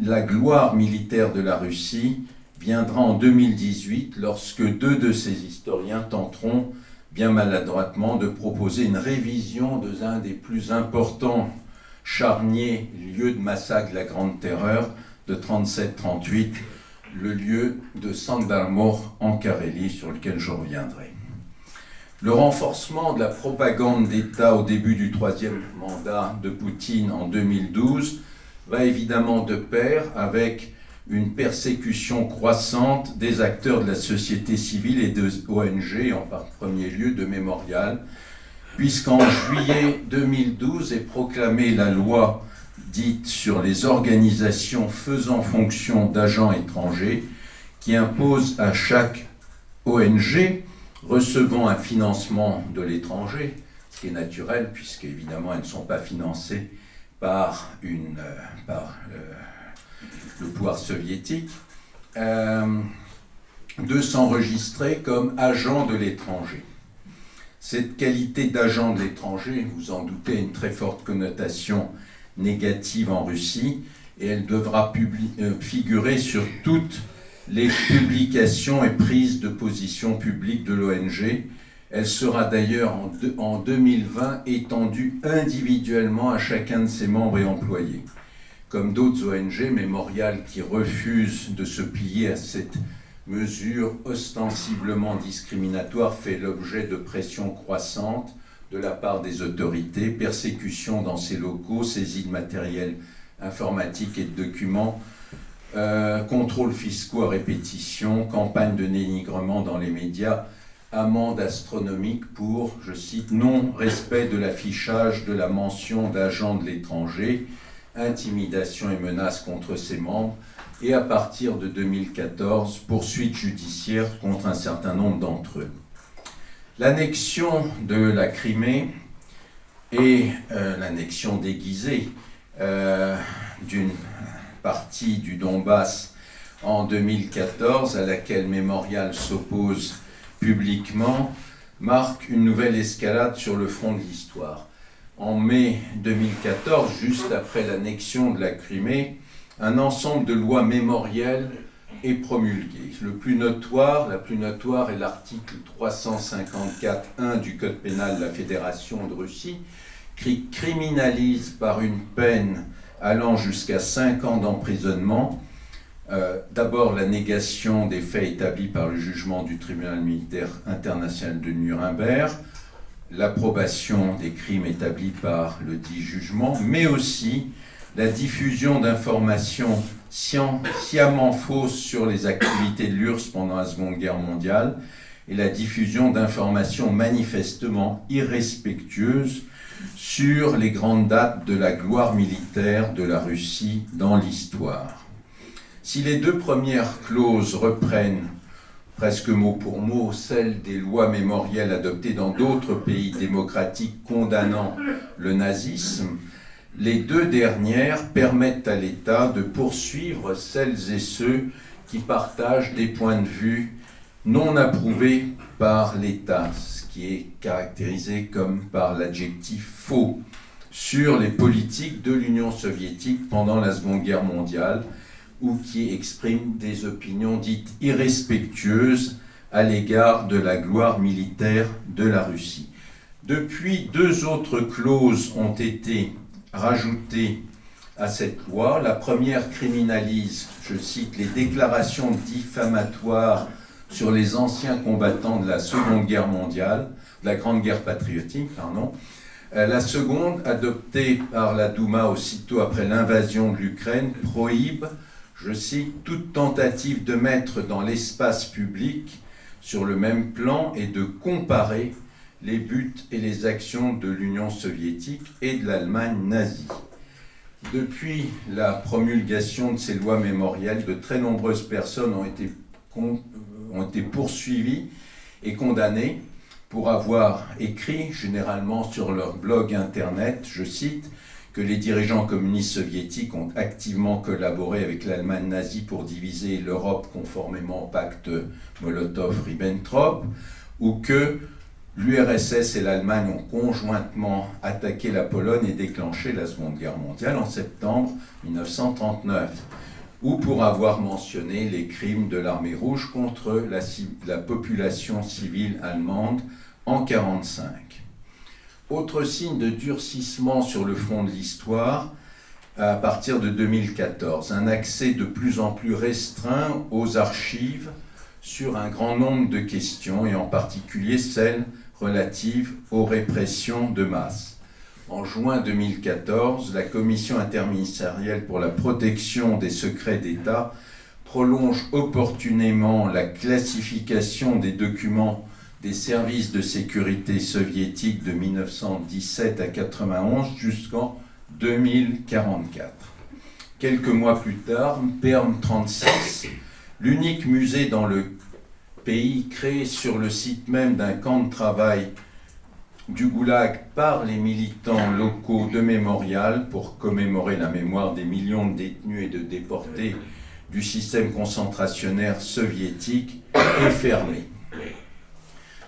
la gloire militaire de la Russie, viendra en 2018 lorsque 2 de ces historiens tenteront bien maladroitement de proposer une révision de l'un des plus importants charniers lieux de massacre de la Grande Terreur de 37-38, le lieu de Sandarmor en Carélie, sur lequel je reviendrai. Le renforcement de la propagande d'État au début du 3e mandat de Poutine en 2012 va évidemment de pair avec une persécution croissante des acteurs de la société civile et des ONG, en premier lieu de Mémorial, puisqu'en juillet 2012 est proclamée la loi dite sur les organisations faisant fonction d'agents étrangers, qui impose à chaque ONG recevant un financement de l'étranger, ce qui est naturel, puisque évidemment elles ne sont pas financées par le pouvoir soviétique, de s'enregistrer comme agent de l'étranger. Cette qualité d'agent de l'étranger, vous en doutez, a une très forte connotation négative en Russie, et elle devra figurer sur toutes les publications et prises de position publiques de l'ONG, Elle sera d'ailleurs en 2020 étendue individuellement à chacun de ses membres et employés. Comme d'autres ONG, Mémorial, qui refuse de se plier à cette mesure ostensiblement discriminatoire, fait l'objet de pressions croissantes de la part des autorités, persécutions dans ses locaux, saisie de matériel informatique et de documents, contrôles fiscaux à répétition, campagne de dénigrement dans les médias, amende astronomique pour, je cite, non-respect de l'affichage de la mention d'agent de l'étranger, intimidation et menaces contre ses membres, et à partir de 2014, poursuites judiciaires contre un certain nombre d'entre eux. L'annexion de la Crimée et l'annexion déguisée d'une partie du Donbass en 2014, à laquelle Mémorial s'oppose publiquement, marque une nouvelle escalade sur le front de l'histoire. En mai 2014, juste après l'annexion de la Crimée, un ensemble de lois mémorielles est promulgué. La plus notoire est l'article 354.1 du Code pénal de la Fédération de Russie, qui criminalise par une peine allant jusqu'à 5 ans d'emprisonnement, d'abord la négation des faits établis par le jugement du tribunal militaire international de Nuremberg, l'approbation des crimes établis par le dit jugement, mais aussi la diffusion d'informations sciemment fausses sur les activités de l'URSS pendant la Seconde Guerre mondiale et la diffusion d'informations manifestement irrespectueuses sur les grandes dates de la gloire militaire de la Russie dans l'histoire. Si les deux premières clauses reprennent presque mot pour mot celles des lois mémorielles adoptées dans d'autres pays démocratiques condamnant le nazisme, les deux dernières permettent à l'État de poursuivre celles et ceux qui partagent des points de vue non approuvés par l'État, ce qui est caractérisé comme par l'adjectif faux, sur les politiques de l'Union soviétique pendant la Seconde Guerre mondiale, ou qui expriment des opinions dites irrespectueuses à l'égard de la gloire militaire de la Russie. Depuis, deux autres clauses ont été rajoutées à cette loi. La première criminalise, je cite, les déclarations diffamatoires sur les anciens combattants de la Seconde Guerre mondiale, de la Grande Guerre patriotique, pardon. La seconde, adoptée par la Douma aussitôt après l'invasion de l'Ukraine, prohibe, je cite, toute tentative de mettre dans l'espace public sur le même plan et de comparer les buts et les actions de l'Union soviétique et de l'Allemagne nazie. Depuis la promulgation de ces lois mémorielles, de très nombreuses personnes ont été poursuivies et condamnées pour avoir écrit, généralement sur leur blog internet, je cite, que les dirigeants communistes soviétiques ont activement collaboré avec l'Allemagne nazie pour diviser l'Europe conformément au pacte Molotov-Ribbentrop, ou que l'URSS et l'Allemagne ont conjointement attaqué la Pologne et déclenché la Seconde Guerre mondiale en septembre 1939, ou pour avoir mentionné les crimes de l'armée rouge contre la population civile allemande en 1945. Autre signe de durcissement sur le front de l'histoire, à partir de 2014, un accès de plus en plus restreint aux archives sur un grand nombre de questions, et en particulier celles relatives aux répressions de masse. En juin 2014, la Commission interministérielle pour la protection des secrets d'État prolonge opportunément la classification des documents des services de sécurité soviétiques de 1917 à 1991 jusqu'en 2044. Quelques mois plus tard, Perm 36, l'unique musée dans le pays créé sur le site même d'un camp de travail du Goulag par les militants locaux de Mémorial pour commémorer la mémoire des millions de détenus et de déportés du système concentrationnaire soviétique, est fermé.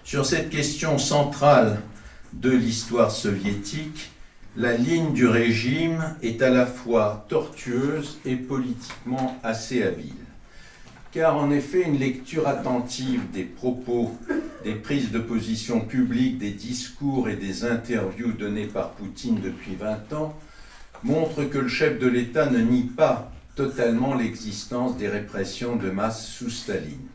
Sur cette question centrale de l'histoire soviétique, la ligne du régime est à la fois tortueuse et politiquement assez habile. car en effet, une lecture attentive des propos, des prises de position publiques, des discours et des interviews données par Poutine depuis 20 ans montre que le chef de l'État ne nie pas totalement l'existence des répressions de masse sous Staline.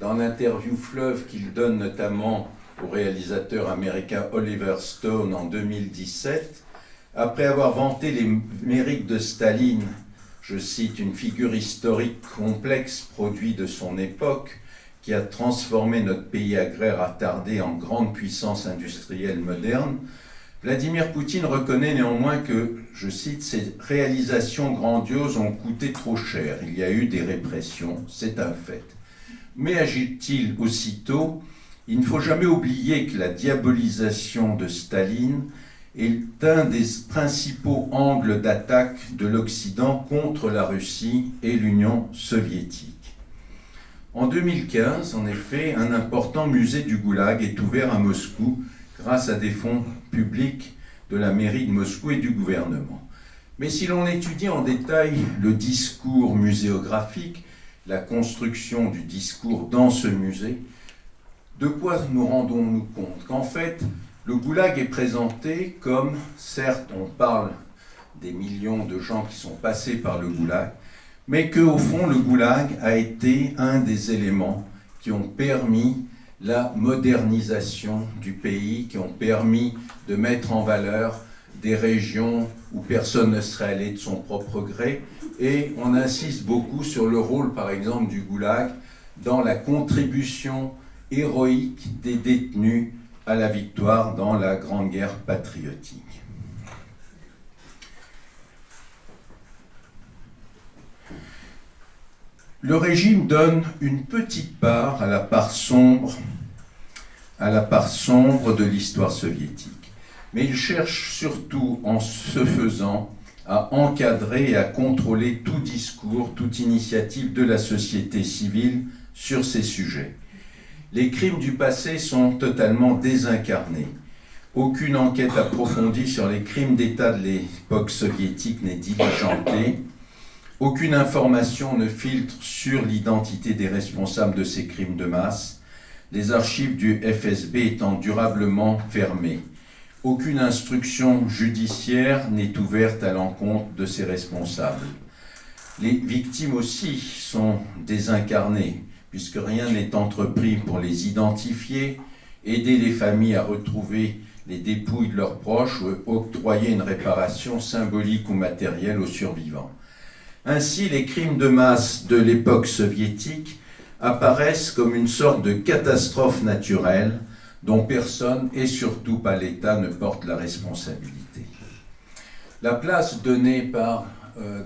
Dans l'interview fleuve qu'il donne notamment au réalisateur américain Oliver Stone en 2017, après avoir vanté les mérites de Staline, je cite, une figure historique complexe produit de son époque, qui a transformé notre pays agraire attardé en grande puissance industrielle moderne, Vladimir Poutine reconnaît néanmoins que, je cite, ces réalisations grandioses ont coûté trop cher. Il y a eu des répressions, c'est un fait. Mais agit-il aussitôt, il ne faut jamais oublier que la diabolisation de Staline est un des principaux angles d'attaque de l'Occident contre la Russie et l'Union soviétique. En 2015, en effet, un important musée du Goulag est ouvert à Moscou grâce à des fonds publics de la mairie de Moscou et du gouvernement. Mais si l'on étudie en détail le discours muséographique, la construction du discours dans ce musée, de quoi nous rendons-nous compte? Qu'en fait, le Goulag est présenté comme, certes, on parle des millions de gens qui sont passés par le Goulag, mais qu'au fond, le Goulag a été un des éléments qui ont permis la modernisation du pays, qui ont permis de mettre en valeur des régions où personne ne serait allé de son propre gré. Et on insiste beaucoup sur le rôle, par exemple, du Goulag dans la contribution héroïque des détenus à la victoire dans la Grande Guerre patriotique. Le régime donne une petite part à la part sombre de l'histoire soviétique. Mais il cherche surtout, en ce faisant, à encadrer et à contrôler tout discours, toute initiative de la société civile sur ces sujets. Les crimes du passé sont totalement désincarnés. Aucune enquête approfondie sur les crimes d'État de l'époque soviétique n'est diligentée. Aucune information ne filtre sur l'identité des responsables de ces crimes de masse, les archives du FSB étant durablement fermées. Aucune instruction judiciaire n'est ouverte à l'encontre de ces responsables. Les victimes aussi sont désincarnées, puisque rien n'est entrepris pour les identifier, aider les familles à retrouver les dépouilles de leurs proches ou octroyer une réparation symbolique ou matérielle aux survivants. Ainsi, les crimes de masse de l'époque soviétique apparaissent comme une sorte de catastrophe naturelle dont personne, et surtout pas l'État, ne porte la responsabilité. La place donnée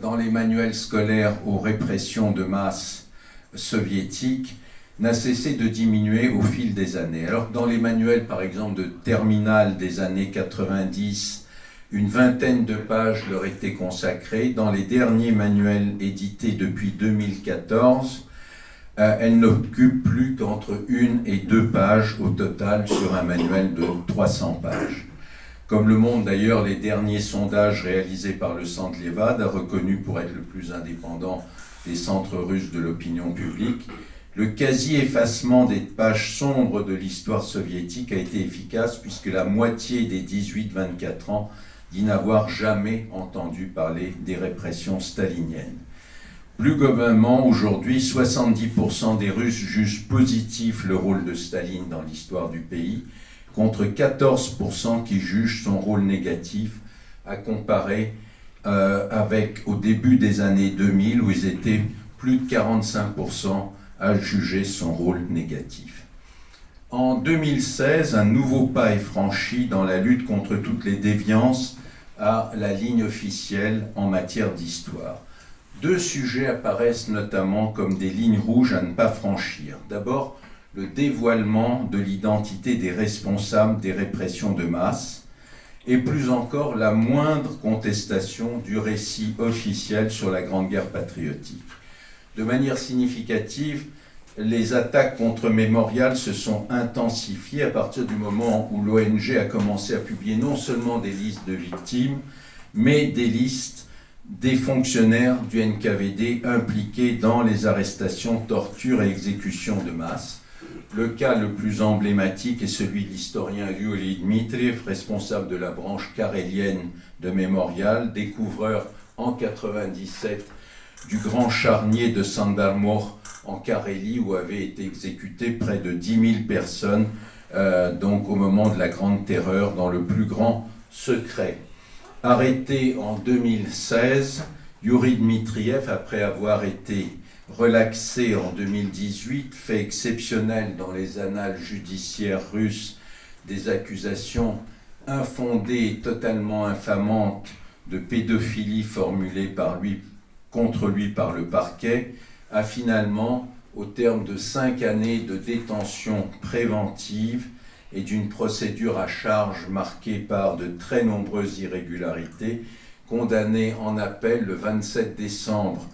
dans les manuels scolaires aux répressions de masse soviétiques n'a cessé de diminuer au fil des années. Alors que dans les manuels, par exemple, de terminale des années 90, une vingtaine de pages leur étaient consacrées. Dans les derniers manuels édités depuis 2014, elles n'occupent plus qu'entre 1 et 2 pages au total sur un manuel de 300 pages. Comme le montrent d'ailleurs les derniers sondages réalisés par le Centre Levad, reconnu pour être le plus indépendant des centres russes de l'opinion publique, le quasi-effacement des pages sombres de l'histoire soviétique a été efficace puisque la moitié des 18-24 ans dit n'avoir jamais entendu parler des répressions staliniennes. Plus globalement, aujourd'hui, 70% des Russes jugent positif le rôle de Staline dans l'histoire du pays, contre 14% qui jugent son rôle négatif, à comparer avec au début des années 2000, où ils étaient plus de 45% à juger son rôle négatif. En 2016, un nouveau pas est franchi dans la lutte contre toutes les déviances à la ligne officielle en matière d'histoire. 2 sujets apparaissent notamment comme des lignes rouges à ne pas franchir. D'abord, le dévoilement de l'identité des responsables des répressions de masse, et plus encore la moindre contestation du récit officiel sur la Grande Guerre patriotique. De manière significative, les attaques contre Mémorial se sont intensifiées à partir du moment où l'ONG a commencé à publier non seulement des listes de victimes, mais des listes des fonctionnaires du NKVD impliqués dans les arrestations, tortures et exécutions de masse. Le cas le plus emblématique est celui de l'historien Yuri Dmitriev, responsable de la branche carélienne de Mémorial, découvreur en 1997 du grand charnier de Sandarmor en Carélie, où avaient été exécutées près de 10 000 personnes, donc au moment de la Grande Terreur, dans le plus grand secret. Arrêté en 2016, Yuri Dmitriev, après avoir été relaxé en 2018, fait exceptionnel dans les annales judiciaires russes des accusations infondées et totalement infamantes de pédophilie formulées contre lui par le parquet, a finalement, au terme de 5 années de détention préventive et d'une procédure à charge marquée par de très nombreuses irrégularités, condamné en appel le 27 décembre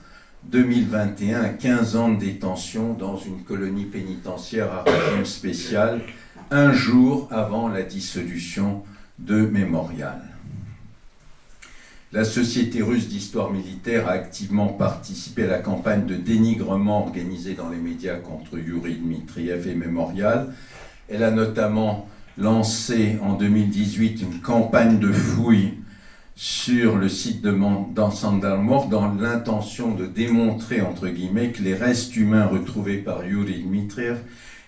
2021 à 15 ans de détention dans une colonie pénitentiaire à régime spécial, un jour avant la dissolution de Mémorial. La Société russe d'histoire militaire a activement participé à la campagne de dénigrement organisée dans les médias contre Yuri Dmitriev et Mémorial. Elle a notamment lancé en 2018 une campagne de fouilles sur le site de Sandarmor dans l'intention de démontrer, entre guillemets, que les restes humains retrouvés par Yuri Dmitriev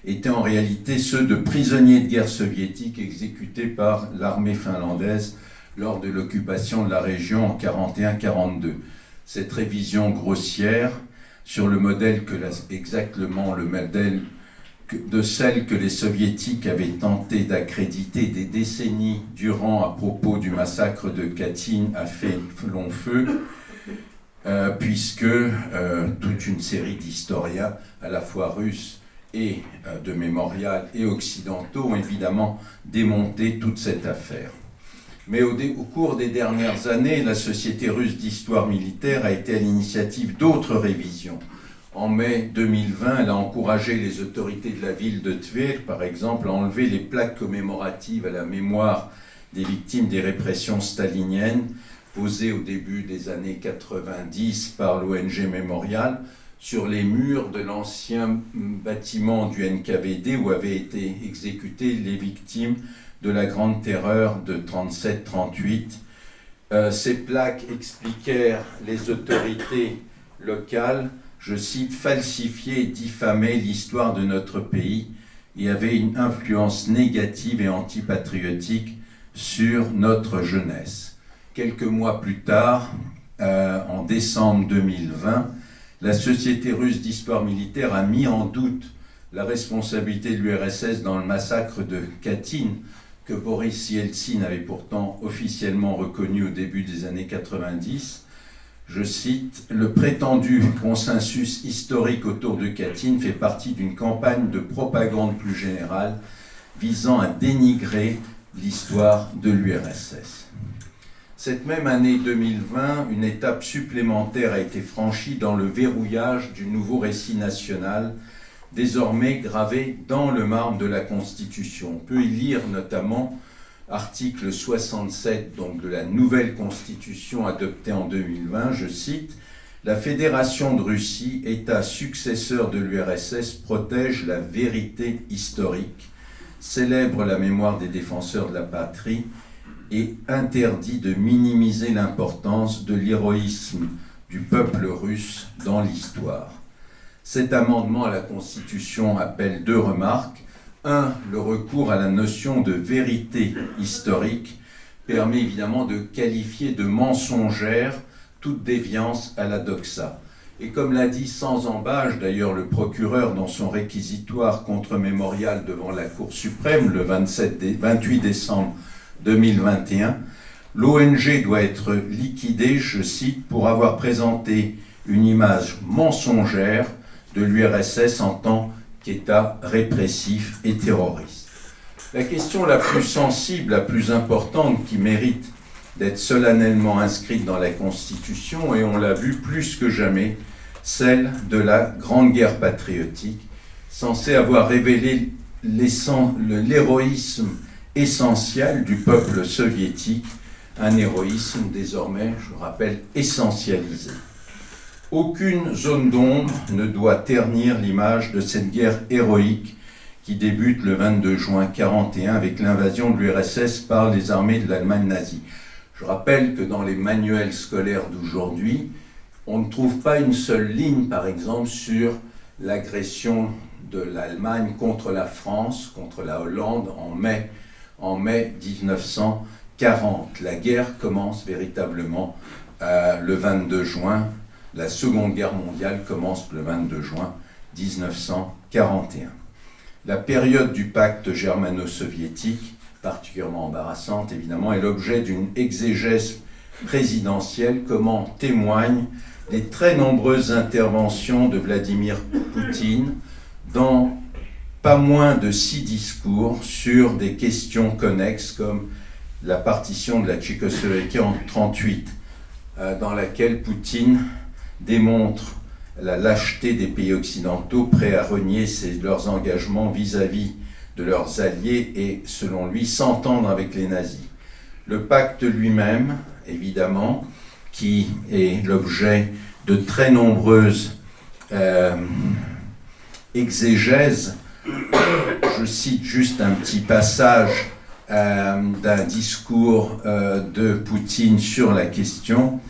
étaient en réalité ceux de prisonniers de guerre soviétiques exécutés par l'armée finlandaise lors de l'occupation de la région en 1941-1942. Cette révision grossière, sur le modèle exactement le modèle de celle que les soviétiques avaient tenté d'accréditer des décennies durant à propos du massacre de Katyn, a fait long feu, puisque toute une série d'historiens, à la fois russes et de Mémorial et occidentaux, ont évidemment démonté toute cette affaire. Mais au cours des dernières années, la Société russe d'histoire militaire a été à l'initiative d'autres révisions. En mai 2020, elle a encouragé les autorités de la ville de Tver, par exemple, à enlever les plaques commémoratives à la mémoire des victimes des répressions staliniennes posées au début des années 90 par l'ONG Mémorial sur les murs de l'ancien bâtiment du NKVD où avaient été exécutées les victimes de la Grande Terreur de 1937-1938. Ces plaques expliquèrent les autorités locales, je cite, falsifier et diffamer l'histoire de notre pays et avait une influence négative et antipatriotique sur notre jeunesse. Quelques mois plus tard, en décembre 2020, la Société russe d'histoire militaire a mis en doute la responsabilité de l'URSS dans le massacre de Katyn, que Boris Yeltsin avait pourtant officiellement reconnu au début des années 90. Je cite, « Le prétendu consensus historique autour de Katyn fait partie d'une campagne de propagande plus générale visant à dénigrer l'histoire de l'URSS. » Cette même année 2020, une étape supplémentaire a été franchie dans le verrouillage du nouveau récit national, désormais gravé dans le marbre de la Constitution. On peut y lire notamment article 67 donc, de la nouvelle Constitution adoptée en 2020, je cite, « La Fédération de Russie, État successeur de l'URSS, protège la vérité historique, célèbre la mémoire des défenseurs de la patrie et interdit de minimiser l'importance de l'héroïsme du peuple russe dans l'histoire. » Cet amendement à la Constitution appelle 2 remarques. 1. Le recours à la notion de vérité historique permet évidemment de qualifier de mensongère toute déviance à la doxa. Et comme l'a dit sans embâche d'ailleurs le procureur dans son réquisitoire contre Mémorial devant la Cour suprême le 28 décembre 2021, l'ONG doit être liquidée, je cite, pour avoir présenté une image mensongère de l'URSS en tant qu'État répressif et terroriste. La question la plus sensible, la plus importante, qui mérite d'être solennellement inscrite dans la Constitution, et on l'a vu plus que jamais, celle de la Grande Guerre patriotique, censée avoir révélé l'héroïsme essentiel du peuple soviétique un héroïsme désormais, je le rappelle, essentialisé. Aucune zone d'ombre ne doit ternir l'image de cette guerre héroïque qui débute le 22 juin 1941 avec l'invasion de l'URSS par les armées de l'Allemagne nazie. Je rappelle que dans les manuels scolaires d'aujourd'hui, on ne trouve pas une seule ligne, par exemple, sur l'agression de l'Allemagne contre la France, contre la Hollande, en mai 1940. La guerre commence véritablement le 22 juin. La Seconde Guerre mondiale commence le 22 juin 1941. La période du pacte germano-soviétique, particulièrement embarrassante évidemment, est l'objet d'une exégèse présidentielle, comment témoignent les très nombreuses interventions de Vladimir Poutine dans pas moins de 6 discours sur des questions connexes comme la partition de la Tchécoslovaquie en 1938, dans laquelle Poutine démontre la lâcheté des pays occidentaux prêts à renier leurs engagements vis-à-vis de leurs alliés et, selon lui, s'entendre avec les nazis. Le pacte lui-même, évidemment, qui est l'objet de très nombreuses exégèses. Je cite juste un petit passage d'un discours de Poutine sur la question,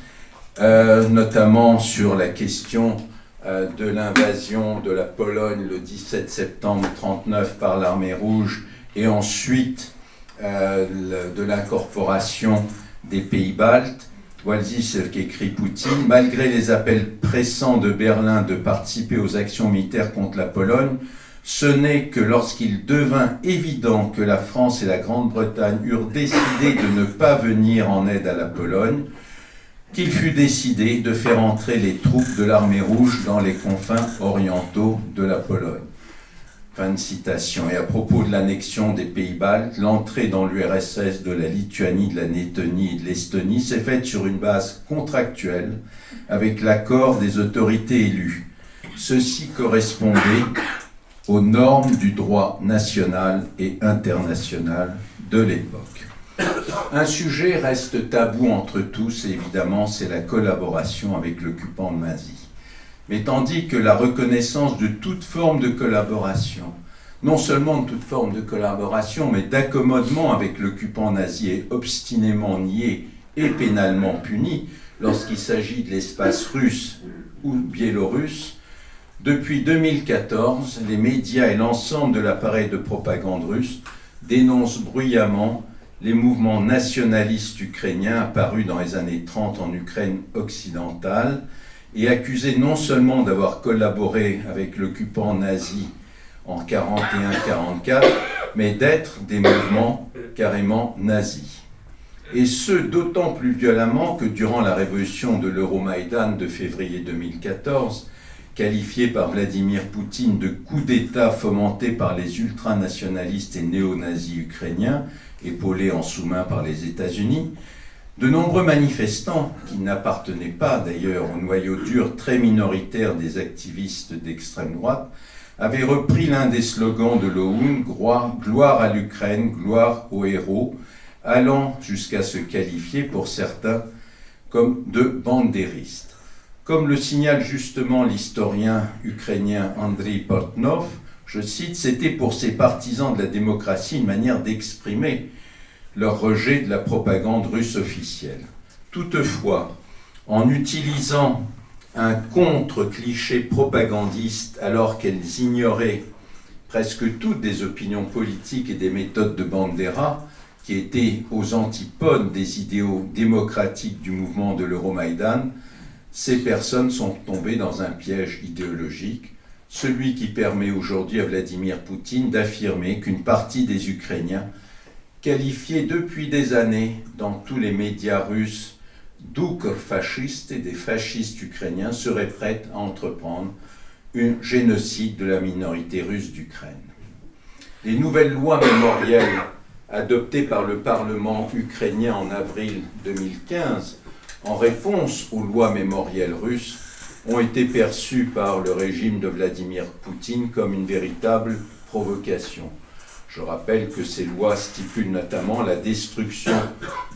notamment sur la question de l'invasion de la Pologne le 17 septembre 1939 par l'armée rouge et ensuite de l'incorporation des pays baltes. Voici ce qu'écrit Poutine. Malgré les appels pressants de Berlin de participer aux actions militaires contre la Pologne, ce n'est que lorsqu'il devint évident que la France et la Grande-Bretagne eurent décidé de ne pas venir en aide à la Pologne, qu'il fut décidé de faire entrer les troupes de l'armée rouge dans les confins orientaux de la Pologne. Fin de citation. Et à propos de l'annexion des pays baltes, l'entrée dans l'URSS de la Lituanie, de la Lettonie et de l'Estonie s'est faite sur une base contractuelle avec l'accord des autorités élues. Ceci correspondait aux normes du droit national et international de l'époque. Un sujet reste tabou entre tous, et évidemment, c'est la collaboration avec l'occupant nazi. Mais tandis que la reconnaissance de toute forme de collaboration, non seulement de toute forme de collaboration, mais d'accommodement avec l'occupant nazi est obstinément niée et pénalement punie lorsqu'il s'agit de l'espace russe ou biélorusse, depuis 2014, les médias et l'ensemble de l'appareil de propagande russe dénoncent bruyamment les mouvements nationalistes ukrainiens apparus dans les années 30 en Ukraine occidentale et accusés non seulement d'avoir collaboré avec l'occupant nazi en 1941-1944, mais d'être des mouvements carrément nazis. Et ce, d'autant plus violemment que durant la révolution de l'Euromaïdan de février 2014, qualifiée par Vladimir Poutine de coup d'État fomenté par les ultranationalistes et néo-nazis ukrainiens, épaulés en sous-main par les États-Unis, de nombreux manifestants, qui n'appartenaient pas d'ailleurs au noyau dur très minoritaire des activistes d'extrême droite, avaient repris l'un des slogans de l'OUN, gloire à l'Ukraine, gloire aux héros, allant jusqu'à se qualifier pour certains comme de bandéristes. Comme le signale justement l'historien ukrainien Andriy Portnov, je cite, c'était pour ces partisans de la démocratie une manière d'exprimer leur rejet de la propagande russe officielle. Toutefois, en utilisant un contre-cliché propagandiste alors qu'elles ignoraient presque toutes des opinions politiques et des méthodes de Bandera, qui étaient aux antipodes des idéaux démocratiques du mouvement de l'Euromaïdan, ces personnes sont tombées dans un piège idéologique, celui qui permet aujourd'hui à Vladimir Poutine d'affirmer qu'une partie des Ukrainiens, qualifiés depuis des années dans tous les médias russes d'oukr-fascistes et des fascistes ukrainiens, seraient prêts à entreprendre un génocide de la minorité russe d'Ukraine. Les nouvelles lois mémorielles adoptées par le Parlement ukrainien en avril 2015 en réponse aux lois mémorielles russes, ont été perçues par le régime de Vladimir Poutine comme une véritable provocation. Je rappelle que ces lois stipulent notamment la destruction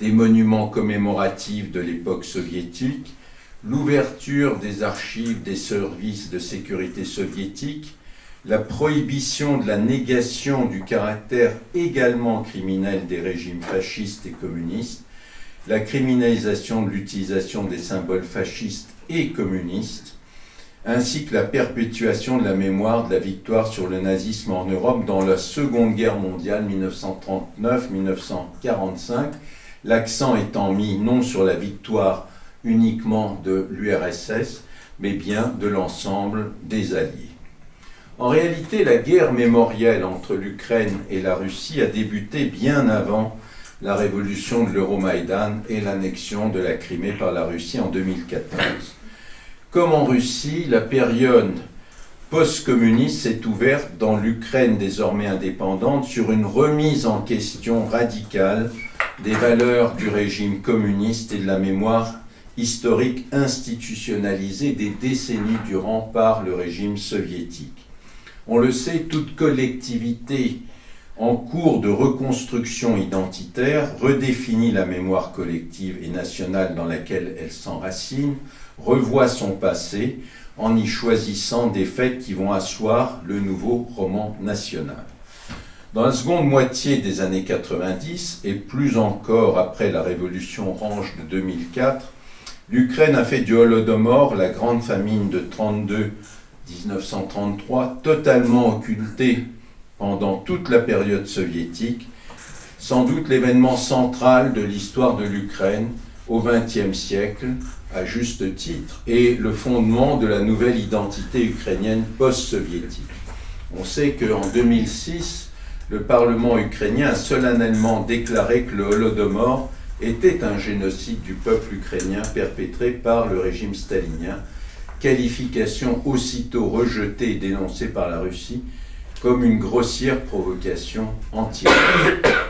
des monuments commémoratifs de l'époque soviétique, l'ouverture des archives des services de sécurité soviétiques, la prohibition de la négation du caractère également criminel des régimes fascistes et communistes, la criminalisation de l'utilisation des symboles fascistes et communistes, ainsi que la perpétuation de la mémoire de la victoire sur le nazisme en Europe dans la Seconde Guerre mondiale 1939-1945, l'accent étant mis non sur la victoire uniquement de l'URSS, mais bien de l'ensemble des Alliés. En réalité, la guerre mémorielle entre l'Ukraine et la Russie a débuté bien avant la révolution de l'Euromaïdan et l'annexion de la Crimée par la Russie en 2014. Comme en Russie, la période post-communiste s'est ouverte dans l'Ukraine désormais indépendante sur une remise en question radicale des valeurs du régime communiste et de la mémoire historique institutionnalisée des décennies durant par le régime soviétique. On le sait, toute collectivité en cours de reconstruction identitaire redéfinit la mémoire collective et nationale dans laquelle elle s'enracine, revoit son passé en y choisissant des faits qui vont asseoir le nouveau roman national. Dans la seconde moitié des années 90, et plus encore après la révolution orange de 2004, l'Ukraine a fait du Holodomor, la grande famine de 1932-1933, totalement occultée pendant toute la période soviétique, sans doute l'événement central de l'histoire de l'Ukraine au XXe siècle, à juste titre, et le fondement de la nouvelle identité ukrainienne post-soviétique. On sait qu'en 2006, le Parlement ukrainien a solennellement déclaré que le Holodomor était un génocide du peuple ukrainien perpétré par le régime stalinien, qualification aussitôt rejetée et dénoncée par la Russie comme une grossière provocation anti-russe.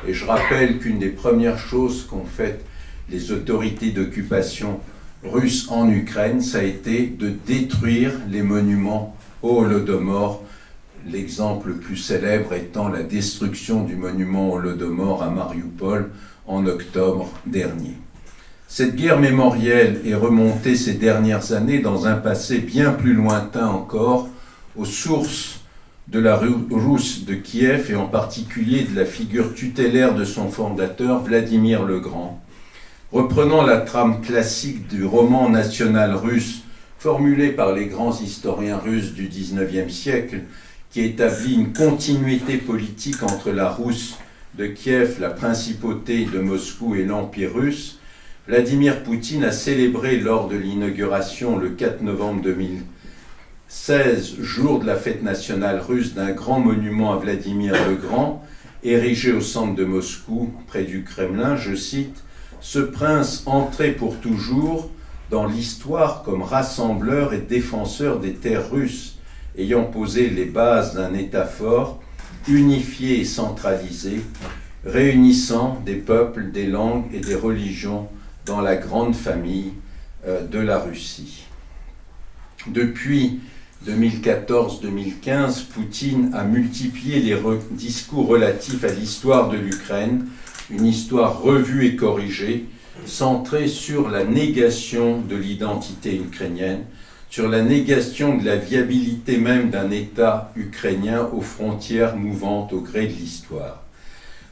Et je rappelle qu'une des premières choses qu'ont faites les autorités d'occupation russes en Ukraine, ça a été de détruire les monuments au Holodomor, l'exemple le plus célèbre étant la destruction du monument au Holodomor à Mariupol en octobre dernier. Cette guerre mémorielle est remontée ces dernières années dans un passé bien plus lointain encore, aux sources de la Rus de Kiev et en particulier de la figure tutélaire de son fondateur, Vladimir le Grand. Reprenant la trame classique du roman national russe formulé par les grands historiens russes du XIXe siècle, qui établit une continuité politique entre la Rus de Kiev, la principauté de Moscou et l'Empire russe, Vladimir Poutine a célébré lors de l'inauguration le 4 novembre 2016, jour de la fête nationale russe, d'un grand monument à Vladimir le Grand, érigé au centre de Moscou, près du Kremlin, je cite, « Ce prince entré pour toujours dans l'histoire comme rassembleur et défenseur des terres russes, ayant posé les bases d'un État fort, unifié et centralisé, réunissant des peuples, des langues et des religions dans la grande famille de la Russie. » Depuis 2014-2015, Poutine a multiplié les discours relatifs à l'histoire de l'Ukraine, une histoire revue et corrigée, centrée sur la négation de l'identité ukrainienne, sur la négation de la viabilité même d'un État ukrainien aux frontières mouvantes au gré de l'histoire.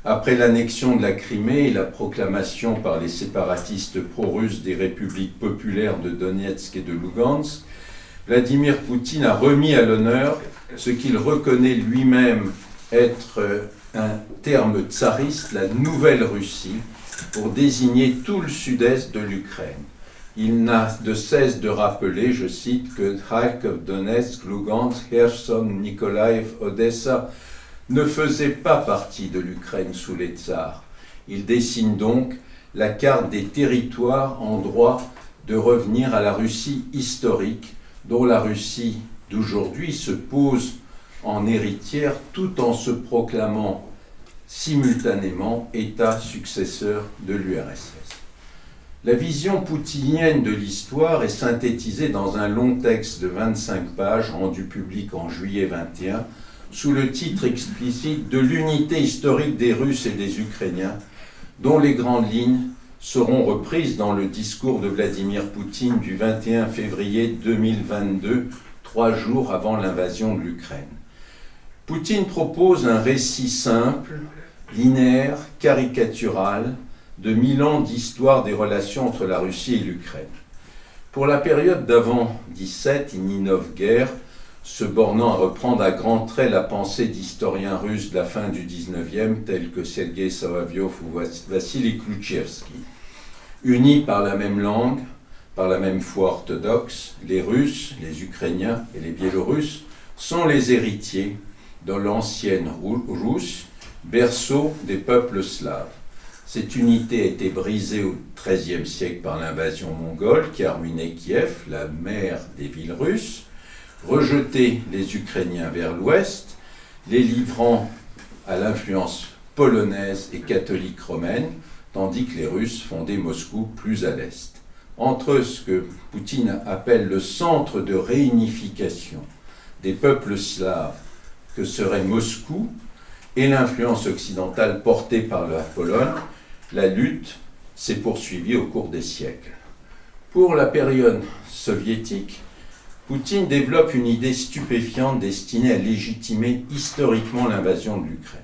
Après l'annexion de la Crimée et la proclamation par les séparatistes pro-russes des républiques populaires de Donetsk et de Lugansk, Vladimir Poutine a remis à l'honneur ce qu'il reconnaît lui-même être un terme tsariste, la Nouvelle Russie, pour désigner tout le sud-est de l'Ukraine. Il n'a de cesse de rappeler, je cite, que Kharkov, Donetsk, Lugansk, Kherson, Nikolaïev, Odessa ne faisaient pas partie de l'Ukraine sous les tsars. Il dessine donc la carte des territoires en droit de revenir à la Russie historique, dont la Russie d'aujourd'hui se pose en héritière tout en se proclamant simultanément État successeur de l'URSS. La vision poutinienne de l'histoire est synthétisée dans un long texte de 25 pages rendu public en juillet 21, sous le titre explicite de l'unité historique des Russes et des Ukrainiens, dont les grandes lignes seront reprises dans le discours de Vladimir Poutine du 21 février 2022, 3 jours avant l'invasion de l'Ukraine. Poutine propose un récit simple, linéaire, caricatural, de 1000 ans d'histoire des relations entre la Russie et l'Ukraine. Pour la période d'avant 17, il n'innove guère, se bornant à reprendre à grands traits la pensée d'historiens russes de la fin du XIXe, tels que Sergei Solovyov ou Vassili Kloutchevski. Unis par la même langue, par la même foi orthodoxe, les Russes, les Ukrainiens et les Biélorusses sont les héritiers de l'ancienne Rousse, berceau des peuples slaves. Cette unité a été brisée au XIIIe siècle par l'invasion mongole qui a ruiné Kiev, la mère des villes russes, rejeté les Ukrainiens vers l'ouest, les livrant à l'influence polonaise et catholique romaine, tandis que les Russes fondaient Moscou plus à l'est. Entre ce que Poutine appelle le centre de réunification des peuples slaves que serait Moscou et l'influence occidentale portée par la Pologne, la lutte s'est poursuivie au cours des siècles. Pour la période soviétique, Poutine développe une idée stupéfiante destinée à légitimer historiquement l'invasion de l'Ukraine.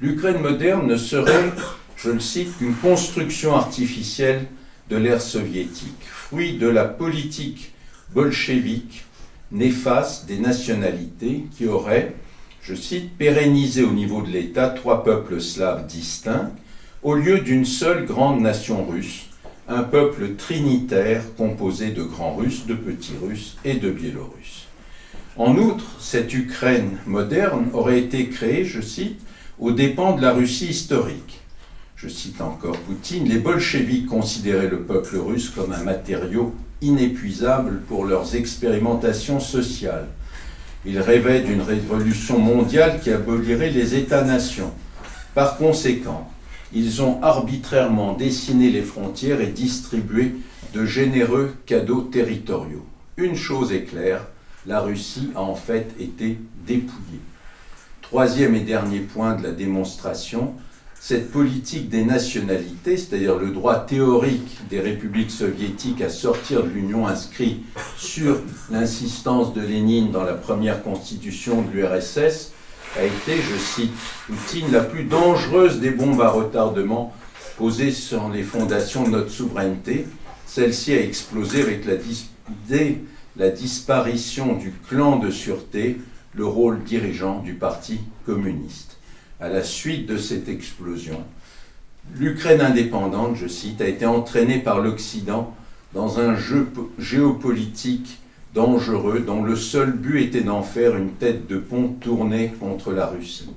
L'Ukraine moderne ne serait, je le cite, qu'une construction artificielle de l'ère soviétique, fruit de la politique bolchevique néfaste des nationalités qui auraient, je cite, pérennisé au niveau de l'État 3 peuples slaves distincts au lieu d'une seule grande nation russe, un peuple trinitaire composé de grands Russes, de petits Russes et de Biélorusses. En outre, cette Ukraine moderne aurait été créée, je cite, aux dépens de la Russie historique. Je cite encore Poutine, les bolcheviks considéraient le peuple russe comme un matériau inépuisable pour leurs expérimentations sociales. Ils rêvaient d'une révolution mondiale qui abolirait les États-nations. Par conséquent, ils ont arbitrairement dessiné les frontières et distribué de généreux cadeaux territoriaux. Une chose est claire, la Russie a en fait été dépouillée. Troisième et dernier point de la démonstration, cette politique des nationalités, c'est-à-dire le droit théorique des républiques soviétiques à sortir de l'Union inscrit sur l'insistance de Lénine dans la première constitution de l'URSS, a été, je cite Poutine, la plus dangereuse des bombes à retardement posées sur les fondations de notre souveraineté. Celle-ci a explosé avec la disparition du clan de sûreté, le rôle dirigeant du Parti communiste. À la suite de cette explosion, l'Ukraine indépendante, je cite, a été entraînée par l'Occident dans un jeu géopolitique dangereux dont le seul but était d'en faire une tête de pont tournée contre la Russie.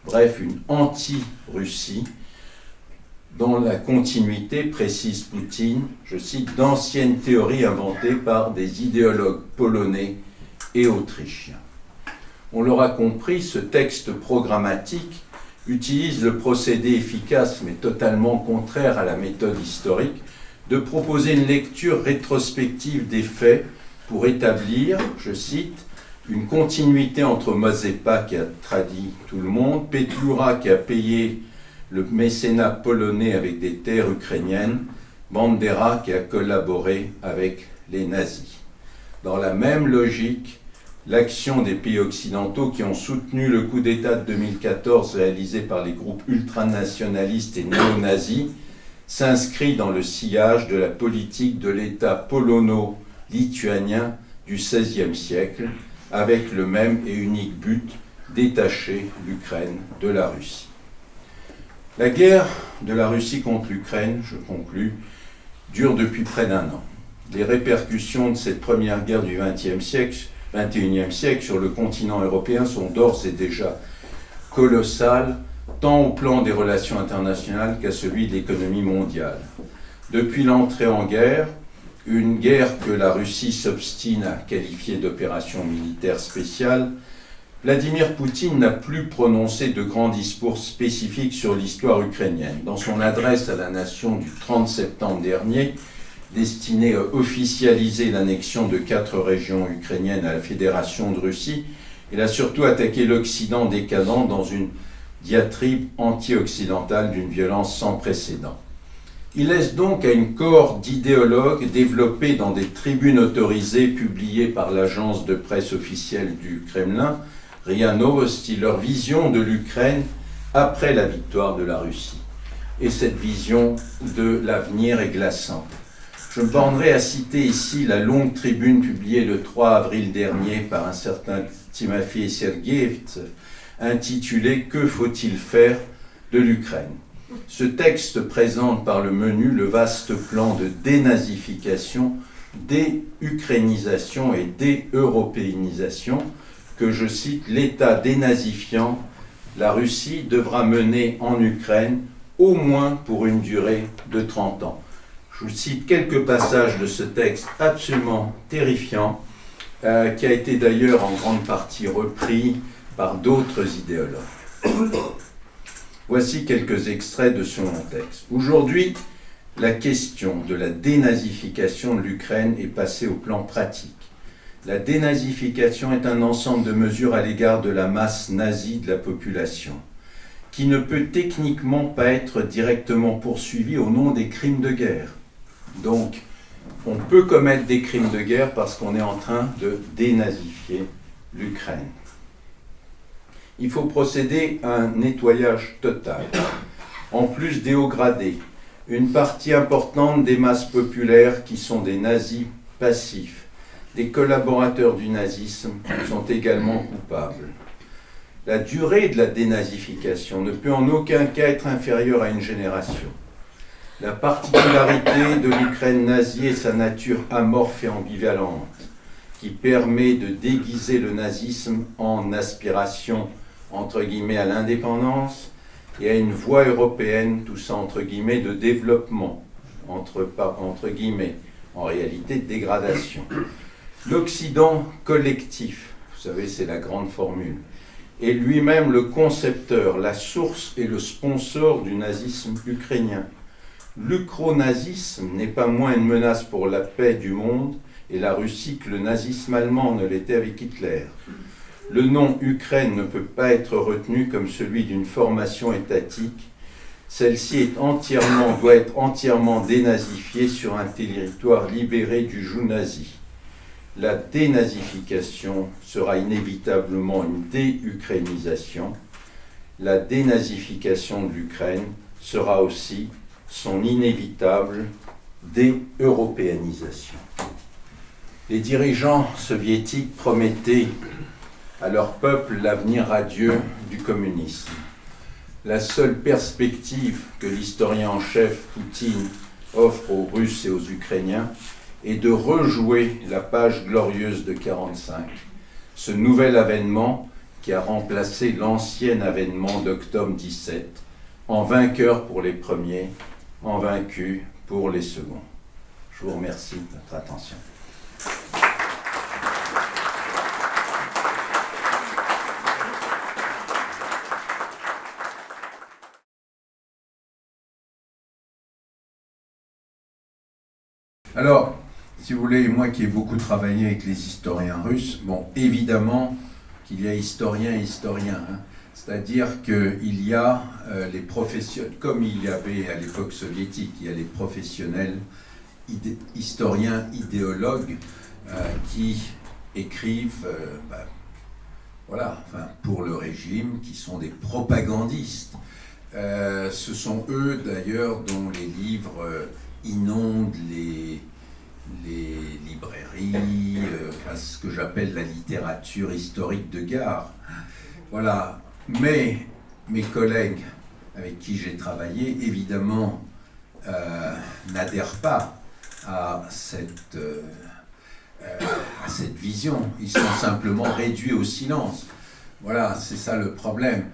Bref, une anti-Russie dans la continuité, précise Poutine, je cite, d'anciennes théories inventées par des idéologues polonais et autrichiens. On l'aura compris, ce texte programmatique utilise le procédé efficace mais totalement contraire à la méthode historique de proposer une lecture rétrospective des faits pour établir, je cite, une continuité entre Mazepa qui a trahi tout le monde, Petliura qui a payé le mécénat polonais avec des terres ukrainiennes, Bandera qui a collaboré avec les nazis. Dans la même logique, l'action des pays occidentaux qui ont soutenu le coup d'État de 2014 réalisé par les groupes ultranationalistes et néo-nazis s'inscrit dans le sillage de la politique de l'État polono-lituanien du XVIe siècle, avec le même et unique but, détacher l'Ukraine de la Russie. La guerre de la Russie contre l'Ukraine, je conclus, dure depuis près d'1 an. Les répercussions de cette première guerre du XXIe siècle sur le continent européen sont d'ores et déjà colossales, tant au plan des relations internationales qu'à celui de l'économie mondiale. Depuis l'entrée en guerre, une guerre que la Russie s'obstine à qualifier d'opération militaire spéciale, Vladimir Poutine n'a plus prononcé de grands discours spécifiques sur l'histoire ukrainienne. Dans son adresse à la nation du 30 septembre dernier, destinée à officialiser l'annexion de 4 régions ukrainiennes à la Fédération de Russie, Il a surtout attaqué l'Occident décadent dans une diatribe anti-occidentale d'une violence sans précédent. Il laisse donc à une cohorte d'idéologues développés dans des tribunes autorisées publiées par l'agence de presse officielle du Kremlin, RIA Novosti, leur vision de l'Ukraine après la victoire de la Russie. Et cette vision de l'avenir est glaçante. Je me bornerai à citer ici la longue tribune publiée le 3 avril dernier par un certain Timofey Sergeevitch, intitulée « Que faut-il faire de l'Ukraine ?» Ce texte présente par le menu le vaste plan de dénazification, déukrainisation et déeuropéanisation que, je cite, « l'État dénazifiant, la Russie devra mener en Ukraine au moins pour une durée de 30 ans. » Je vous cite quelques passages de ce texte absolument terrifiant, qui a été d'ailleurs en grande partie repris par d'autres idéologues. Voici quelques extraits de ce long texte. Aujourd'hui, la question de la dénazification de l'Ukraine est passée au plan pratique. La dénazification est un ensemble de mesures à l'égard de la masse nazie de la population, qui ne peut techniquement pas être directement poursuivie au nom des crimes de guerre. Donc, on peut commettre des crimes de guerre parce qu'on est en train de dénazifier l'Ukraine. Il faut procéder à un nettoyage total. En plus des hauts gradés, une partie importante des masses populaires qui sont des nazis passifs, des collaborateurs du nazisme, sont également coupables. La durée de la dénazification ne peut en aucun cas être inférieure à une génération. La particularité de l'Ukraine nazie est sa nature amorphe et ambivalente, qui permet de déguiser le nazisme en aspiration entre guillemets à l'indépendance et à une voie européenne, tout ça entre guillemets de développement, entre guillemets, en réalité de dégradation. L'Occident collectif, vous savez, c'est la grande formule, est lui-même le concepteur, la source et le sponsor du nazisme ukrainien. L'ukronazisme n'est pas moins une menace pour la paix du monde et la Russie que le nazisme allemand ne l'était avec Hitler. Le nom Ukraine ne peut pas être retenu comme celui d'une formation étatique. Celle-ci doit être entièrement dénazifiée sur un territoire libéré du joug nazi. La dénazification sera inévitablement une déukrainisation. La dénazification de l'Ukraine sera aussi son inévitable déeuropéanisation. Les dirigeants soviétiques promettaient à leur peuple l'avenir radieux du communisme. La seule perspective que l'historien en chef Poutine offre aux Russes et aux Ukrainiens est de rejouer la page glorieuse de 1945, ce nouvel avènement qui a remplacé l'ancien avènement d'octobre 17, en vainqueur pour les premiers, en vaincu pour les seconds. Je vous remercie de votre attention. Alors, si vous voulez, moi qui ai beaucoup travaillé avec les historiens russes, bon, évidemment qu'il y a historiens et historiens, hein. C'est-à-dire qu'il y a les professionnels, comme il y avait à l'époque soviétique, il y a les professionnels, historiens, idéologues, qui écrivent pour le régime, qui sont des propagandistes. Ce sont eux, d'ailleurs, dont les livres inondent les librairies, ce que j'appelle la littérature historique de gare. Voilà. Mais mes collègues avec qui j'ai travaillé, évidemment, n'adhèrent pas à cette vision. Ils sont simplement réduits au silence. Voilà, c'est ça le problème.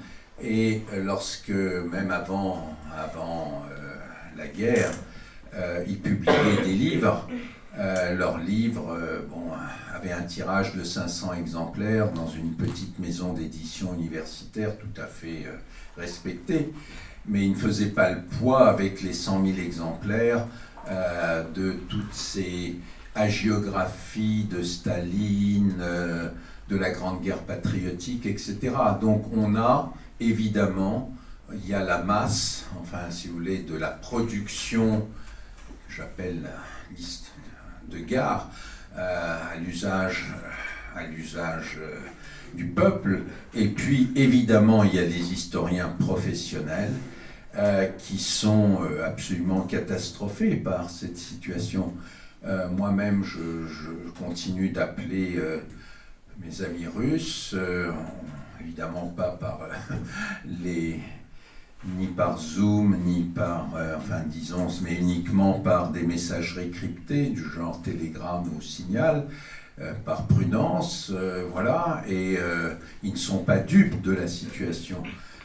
Et lorsque, même avant la guerre, ils publiaient des livres, leurs livres avaient un tirage de 500 exemplaires dans une petite maison d'édition universitaire tout à fait respectée, mais ils ne faisaient pas le poids avec les 100 000 exemplaires de toutes ces hagiographies de Staline, de la Grande Guerre patriotique, etc. Donc on a évidemment, il y a la masse, enfin si vous voulez, de la production, j'appelle la liste de gare, à l'usage du peuple. Et puis évidemment il y a des historiens professionnels qui sont absolument catastrophés par cette situation. Moi-même je continue d'appeler mes amis russes, évidemment pas par ni par Zoom, ni par, enfin disons, mais uniquement par des messageries cryptées du genre Telegram ou Signal, par prudence, voilà, et ils ne sont pas dupes de la situation.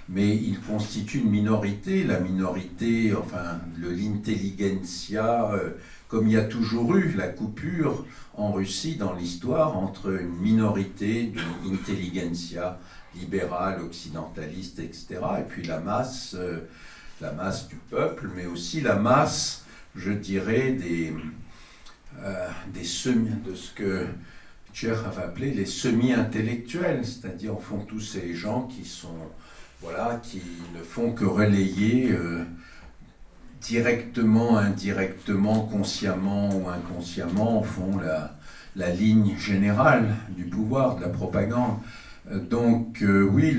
Mais ils constituent une minorité, la minorité, enfin, l'intelligentsia, comme il y a toujours eu la coupure en Russie dans l'histoire entre une minorité de l'intelligentsia libérale, occidentaliste, etc., et puis la masse du peuple, mais aussi la masse, je dirais, de ce que Tchekhov appelé les semi-intellectuels, c'est-à-dire au fond tous ces gens qui sont, voilà, qui ne font que relayer directement, indirectement, consciemment ou inconsciemment, font la ligne générale du pouvoir, de la propagande. Donc oui,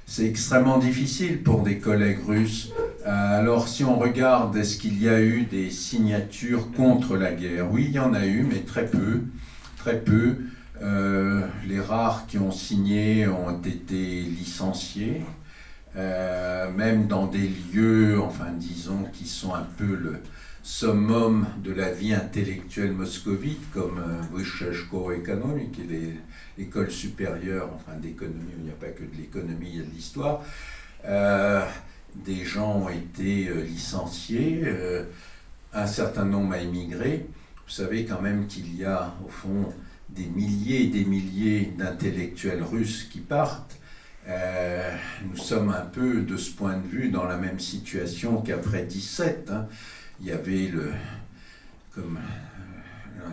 c'est extrêmement difficile pour des collègues russes. Alors si on regarde, est-ce qu'il y a eu des signatures contre la guerre? Oui, il y en a eu, mais très peu. Très peu. Les rares qui ont signé ont été licenciés. Même dans des lieux, enfin disons, qui sont un peu le summum de la vie intellectuelle moscovite, comme Vysshaya Shkola Ekonomika, qui est l'école supérieure, enfin d'économie, il n'y a pas que de l'économie, il y a de l'histoire. Des gens ont été licenciés, un certain nombre a émigré. Vous savez quand même qu'il y a, au fond, des milliers et des milliers d'intellectuels russes qui partent. Nous sommes un peu, de ce point de vue, dans la même situation qu'après 17. Hein. Il y avait comme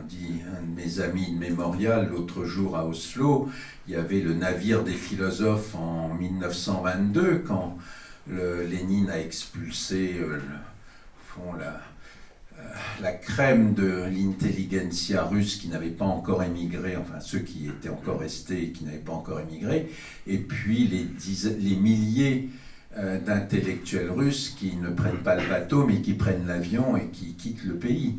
dit un de mes amis de Mémorial l'autre jour à Oslo, il y avait le navire des philosophes en 1922, quand Lénine a expulsé la crème de l'intelligentsia russe qui n'avait pas encore émigré, enfin ceux qui étaient encore restés et qui n'avaient pas encore émigré, et puis les milliers d'intellectuels russes qui ne prennent pas le bateau mais qui prennent l'avion et qui quittent le pays.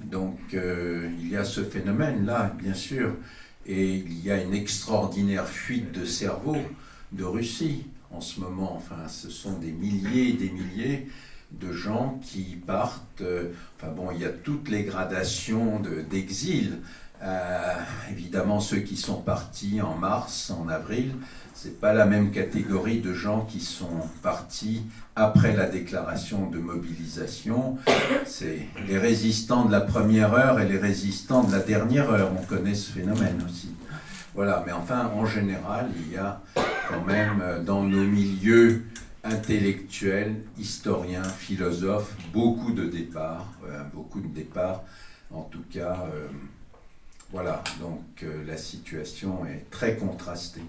Donc il y a ce phénomène-là, bien sûr, et il y a une extraordinaire fuite de cerveau de Russie en ce moment. Enfin, ce sont des milliers et des milliers de gens qui partent. Enfin bon, il y a toutes les gradations d'exil. Évidemment, ceux qui sont partis en mars, en avril, c'est pas la même catégorie de gens qui sont partis après la déclaration de mobilisation. C'est les résistants de la première heure et les résistants de la dernière heure. On connaît ce phénomène aussi. Voilà, mais enfin, en général, il y a quand même dans nos milieux intellectuels, historiens, philosophes, beaucoup de départs, en tout cas, voilà, donc la situation est très contrastée.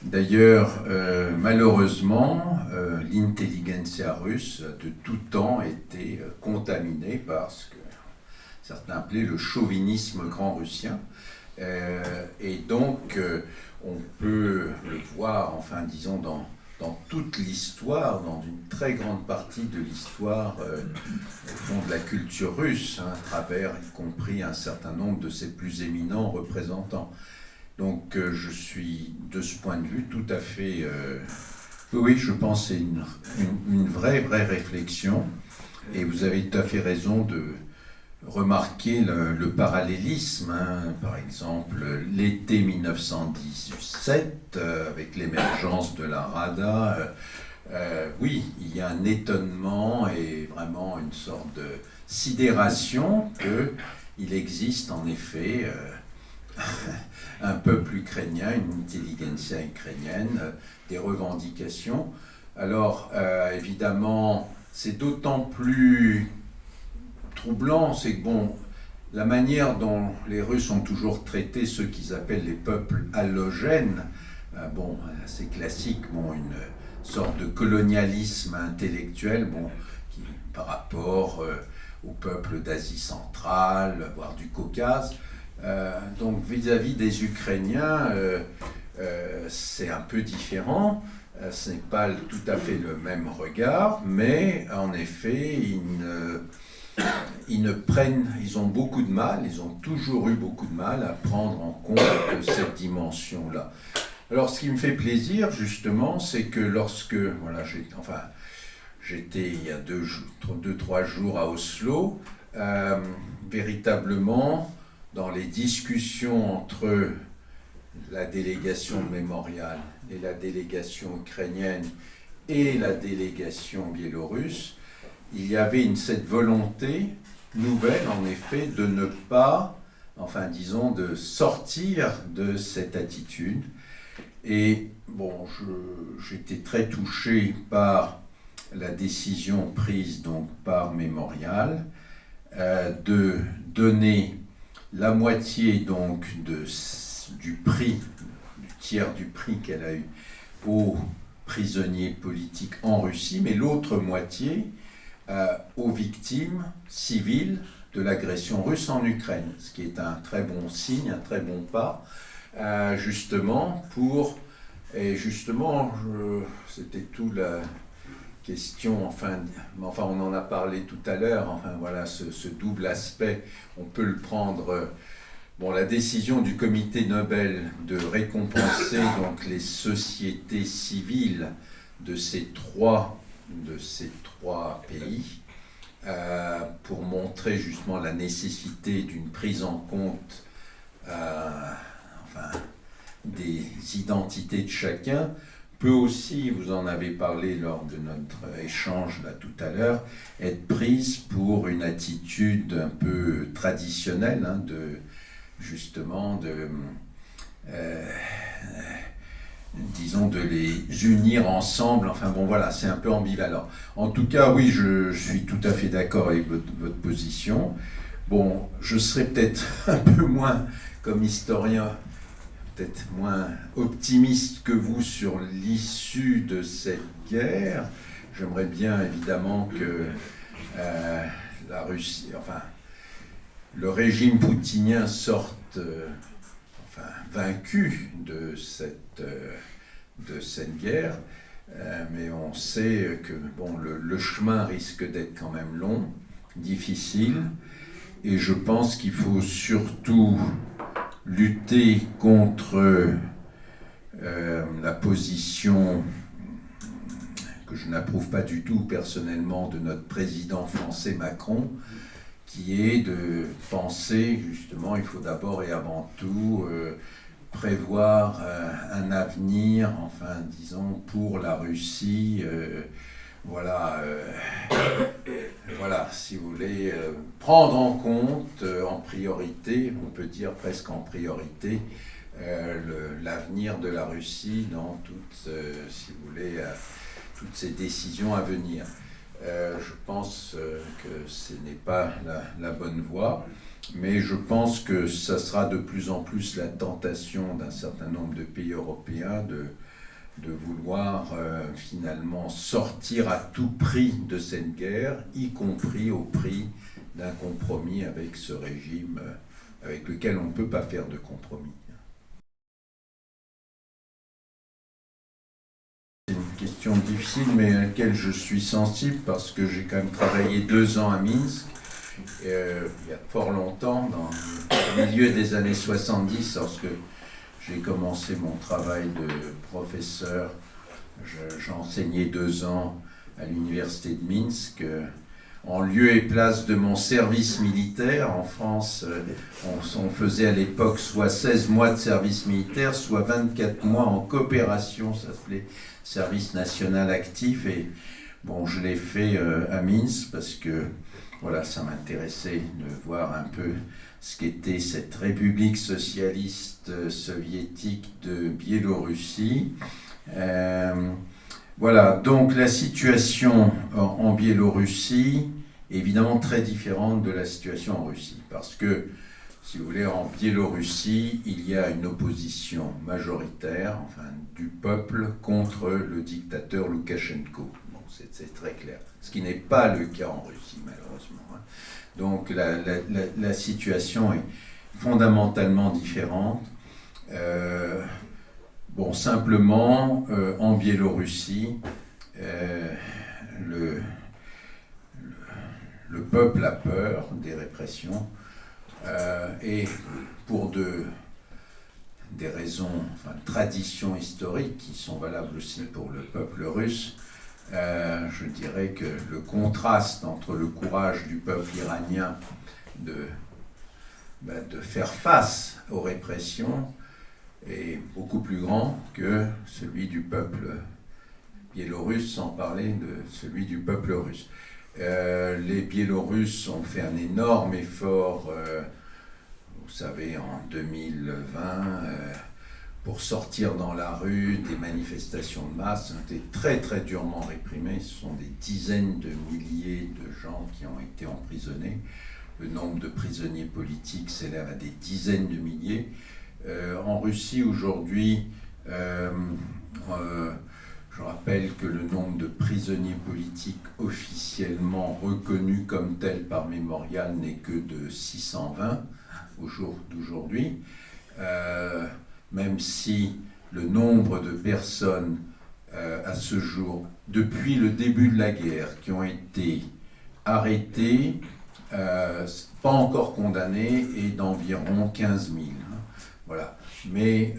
D'ailleurs, malheureusement, l'intelligentsia russe a de tout temps été contaminée par ce que certains appelaient le chauvinisme grand-russien. Et donc, on peut le voir, enfin, disons, dans toute l'histoire, dans une très grande partie de l'histoire au fond de la culture russe, hein, à travers, y compris, un certain nombre de ses plus éminents représentants. Donc je suis, de ce point de vue, tout à fait... oui, je pense que c'est une vraie réflexion. Et vous avez tout à fait raison de remarquer le parallélisme. Hein. Par exemple, l'été 1917, avec l'émergence de la Rada, oui, il y a un étonnement et vraiment une sorte de sidération qu'il existe en effet... un peuple ukrainien, une intelligentsia ukrainienne, des revendications. Alors, évidemment, c'est d'autant plus troublant, c'est que bon, la manière dont les Russes ont toujours traité ceux qu'ils appellent les peuples allogènes, bon, c'est classique, bon, une sorte de colonialisme intellectuel, bon, qui, par rapport aux peuples d'Asie centrale, voire du Caucase. Donc vis-à-vis des Ukrainiens, c'est un peu différent. Ce n'est pas tout à fait le même regard, mais en effet, ils ont beaucoup de mal, ils ont toujours eu beaucoup de mal à prendre en compte cette dimension-là. Alors, ce qui me fait plaisir, justement, c'est que lorsque, voilà, j'étais il y a 2-3 jours à Oslo, véritablement, dans les discussions entre la délégation mémoriale et la délégation ukrainienne et la délégation biélorusse, il y avait cette volonté nouvelle, en effet, de ne pas, enfin disons, de sortir de cette attitude. Et bon, j'étais très touché par la décision prise donc par Mémorial de donner la moitié donc du prix, du tiers du prix qu'elle a eu aux prisonniers politiques en Russie, mais l'autre moitié aux victimes civiles de l'agression russe en Ukraine, ce qui est un très bon signe, un très bon pas, justement pour, et justement, c'était tout la question, enfin on en a parlé tout à l'heure, enfin voilà, ce double aspect, on peut le prendre. Bon, la décision du comité Nobel de récompenser donc les sociétés civiles de ces trois pays pour montrer justement la nécessité d'une prise en compte des identités de chacun peut aussi, vous en avez parlé lors de notre échange là tout à l'heure, être prise pour une attitude un peu traditionnelle, hein, disons de les unir ensemble. Enfin bon voilà, c'est un peu ambivalent. En tout cas, oui, je suis tout à fait d'accord avec votre position. Bon, je serais peut-être un peu moins, comme historien, peut-être moins optimiste que vous sur l'issue de cette guerre. J'aimerais bien évidemment que la Russie, enfin, le régime poutinien sorte vaincu de cette guerre, mais on sait que bon, le chemin risque d'être quand même long, difficile, et je pense qu'il faut surtout lutter contre la position que je n'approuve pas du tout personnellement de notre président français Macron, qui est de penser justement, il faut d'abord et avant tout prévoir un avenir, enfin disons, pour la Russie, voilà, si vous voulez, prendre en compte en priorité, on peut dire presque en priorité, l'avenir de la Russie dans toutes, si vous voulez, toutes ces décisions à venir. Je pense que ce n'est pas la bonne voie, mais je pense que ça sera de plus en plus la tentation d'un certain nombre de pays européens de vouloir finalement sortir à tout prix de cette guerre, y compris au prix d'un compromis avec ce régime avec lequel on ne peut pas faire de compromis. C'est une question difficile, mais à laquelle je suis sensible parce que j'ai quand même travaillé 2 ans à Minsk, il y a fort longtemps, dans le milieu des années 70, lorsque j'ai commencé mon travail de professeur. J'ai enseigné 2 ans à l'université de Minsk. En lieu et place de mon service militaire, en France, on faisait à l'époque soit 16 mois de service militaire, soit 24 mois en coopération, ça s'appelait service national actif. Et bon, je l'ai fait à Minsk parce que voilà, ça m'intéressait de voir un peu ce qu'était cette République socialiste soviétique de Biélorussie. Voilà, donc la situation en Biélorussie est évidemment très différente de la situation en Russie, parce que, si vous voulez, en Biélorussie, il y a une opposition majoritaire, enfin, du peuple contre le dictateur Loukachenko. Bon, c'est très clair, ce qui n'est pas le cas en Russie, malheureusement. Hein. Donc la situation est fondamentalement différente. Bon, simplement, en Biélorussie, le, le peuple a peur des répressions et pour des raisons, enfin, traditions historiques qui sont valables aussi pour le peuple russe, je dirais que le contraste entre le courage du peuple iranien de faire face aux répressions est beaucoup plus grand que celui du peuple biélorusse, sans parler de celui du peuple russe. Les Biélorusses ont fait un énorme effort, vous savez, en 2020, pour sortir dans la rue. Des manifestations de masse ont été très très durement réprimées. Ce sont des dizaines de milliers de gens qui ont été emprisonnés. Le nombre de prisonniers politiques s'élève à des dizaines de milliers. En Russie aujourd'hui, je rappelle que le nombre de prisonniers politiques officiellement reconnus comme tels par Mémorial n'est que de 620 au jour d'aujourd'hui, même si le nombre de personnes à ce jour, depuis le début de la guerre, qui ont été arrêtées, pas encore condamnées, est d'environ 15 000. Voilà. Mais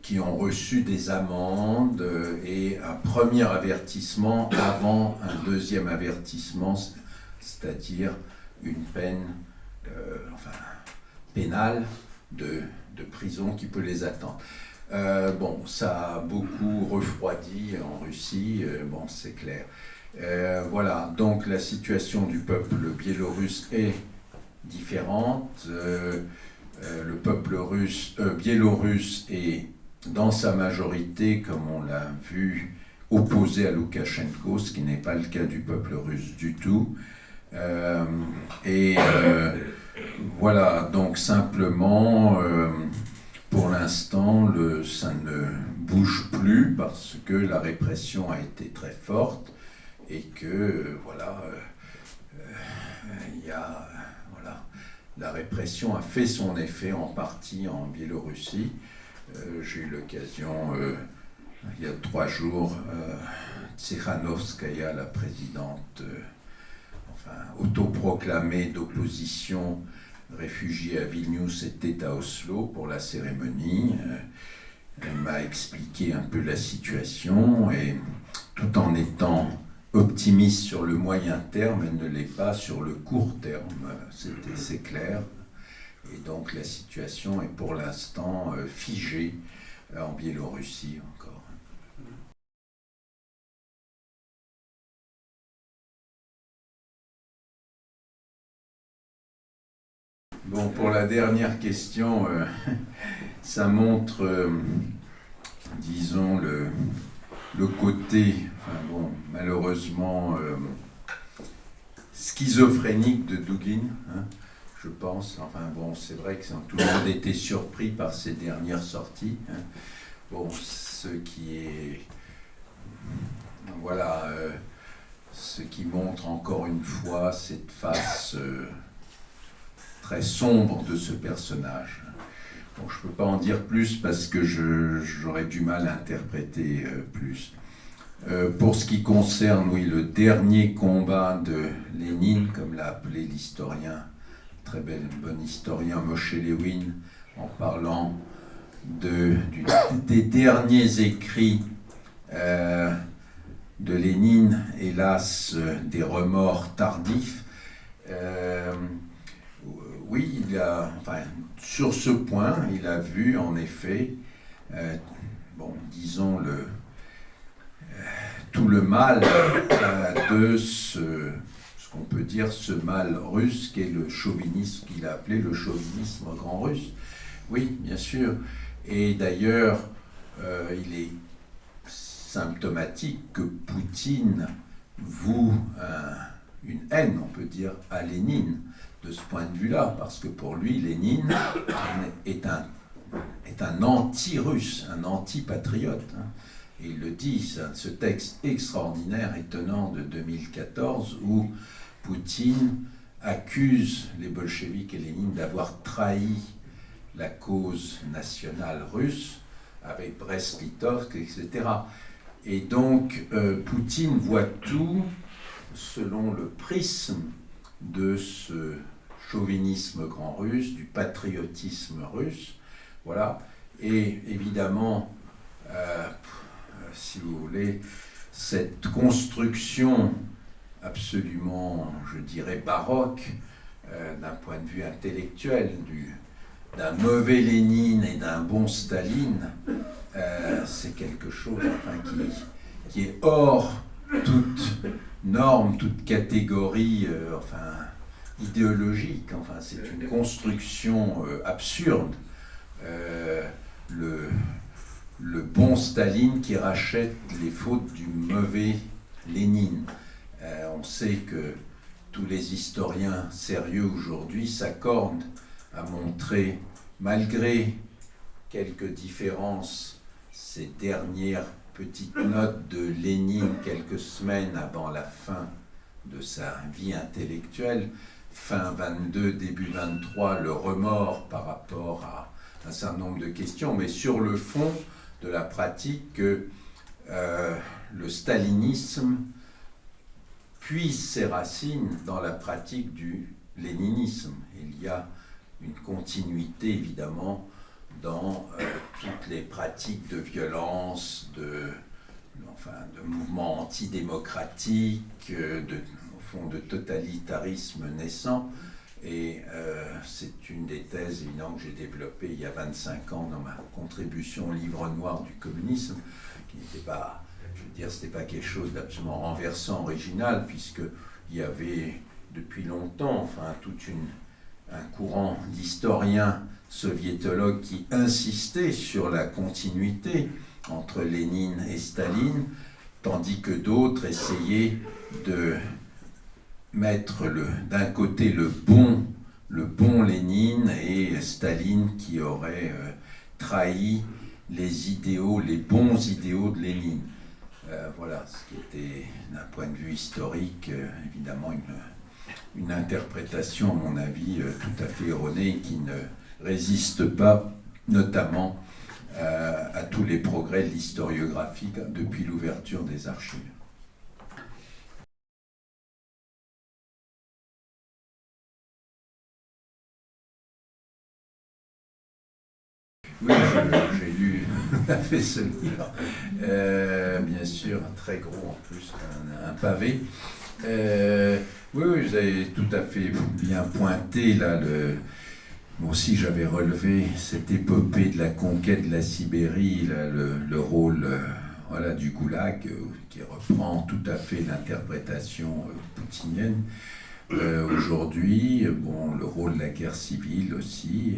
qui ont reçu des amendes et un premier avertissement avant un deuxième avertissement, c'est-à-dire une peine pénale de prison qui peut les attendre. Bon, ça a beaucoup refroidi en Russie, bon, c'est clair. Voilà, donc la situation du peuple biélorusse est différente. Le peuple biélorusse est, dans sa majorité, comme on l'a vu, opposé à Loukachenko, ce qui n'est pas le cas du peuple russe du tout. Voilà, donc simplement, pour l'instant, ça ne bouge plus parce que la répression a été très forte et que, voilà, il y a... La répression a fait son effet en partie en Biélorussie. J'ai eu l'occasion, il y a 3 jours, Tsikhanovskaya, la présidente autoproclamée d'opposition, réfugiée à Vilnius, était à Oslo pour la cérémonie. Elle m'a expliqué un peu la situation et tout en étant optimiste sur le moyen terme, elle ne l'est pas sur le court terme, c'est clair. Et donc la situation est pour l'instant figée en Biélorussie encore. Bon, pour la dernière question, ça montre, disons, le côté, bon, malheureusement, schizophrénique de Dugin, hein, je pense. Enfin bon, c'est vrai que tout le monde était surpris par ses dernières sorties. Hein. Bon, ce qui est... Voilà, ce qui montre encore une fois cette face très sombre de ce personnage. Bon, je ne peux pas en dire plus parce que j'aurais du mal à interpréter plus. Pour ce qui concerne, oui, le dernier combat de Lénine, comme l'a appelé l'historien, très bon historien Moshe Lewin, en parlant des derniers écrits de Lénine, hélas, des remords tardifs. Oui, sur ce point, il a vu en effet, bon, disons, tout le mal de ce qu'on peut dire, ce mal russe qui est le chauvinisme, qu'il a appelé le chauvinisme grand russe. Oui, bien sûr. Et d'ailleurs, symptomatique que Poutine voue une haine, on peut dire, à Lénine, de ce point de vue-là, parce que pour lui, Lénine est un anti-russe, un anti-patriote. Et il le dit, ce texte extraordinaire, étonnant de 2014, où Poutine accuse les bolcheviks et Lénine d'avoir trahi la cause nationale russe avec Brest-Litovsk, etc. Et donc, Poutine voit tout selon le prisme de ce chauvinisme grand russe, du patriotisme russe. Voilà. Et évidemment, si vous voulez, cette construction absolument, je dirais, baroque, d'un point de vue intellectuel, d'un mauvais Lénine et d'un bon Staline, c'est quelque chose qui est hors toute norme, toute catégorie idéologique. Enfin, c'est une construction absurde. Le bon Staline qui rachète les fautes du mauvais Lénine. On sait que tous les historiens sérieux aujourd'hui s'accordent à montrer, malgré quelques différences, ces dernières petites notes de Lénine quelques semaines avant la fin de sa vie intellectuelle, fin 22, début 23, le remords par rapport à un certain nombre de questions, mais sur le fond de la pratique que le stalinisme puise ses racines dans la pratique du léninisme. Il y a une continuité, évidemment, dans toutes les pratiques de violence, de mouvements antidémocratiques, au fond, de totalitarisme naissant. Et c'est une des thèses, évidemment, que j'ai développée il y a 25 ans dans ma contribution au livre noir du communisme, qui n'était pas, je veux dire, c'était pas quelque chose d'absolument renversant, original, puisqu'il y avait depuis longtemps, tout un courant d'historiens soviétologues qui insistaient sur la continuité entre Lénine et Staline, tandis que d'autres essayaient de mettre d'un côté le bon Lénine et Staline qui aurait trahi les bons idéaux de Lénine. Voilà, ce qui était, d'un point de vue historique, évidemment une interprétation, à mon avis, tout à fait erronée, qui ne résiste pas, notamment, à tous les progrès de l'historiographie depuis l'ouverture des archives. Oui, j'ai lu ce livre, bien sûr, très gros en plus, un pavé. Oui, vous avez tout à fait bien pointé là. Moi aussi, j'avais relevé cette épopée de la conquête de la Sibérie, là, le rôle du goulag, qui reprend tout à fait l'interprétation poutinienne. Aujourd'hui, le rôle de la guerre civile aussi.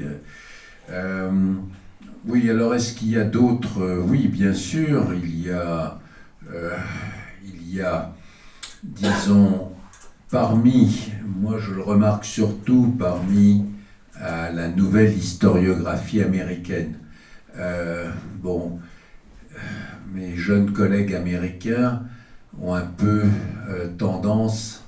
Oui, alors est-ce qu'il y a d'autres Oui, bien sûr, il y a, disons, moi je le remarque surtout parmi la nouvelle historiographie américaine. Mes jeunes collègues américains ont un peu tendance,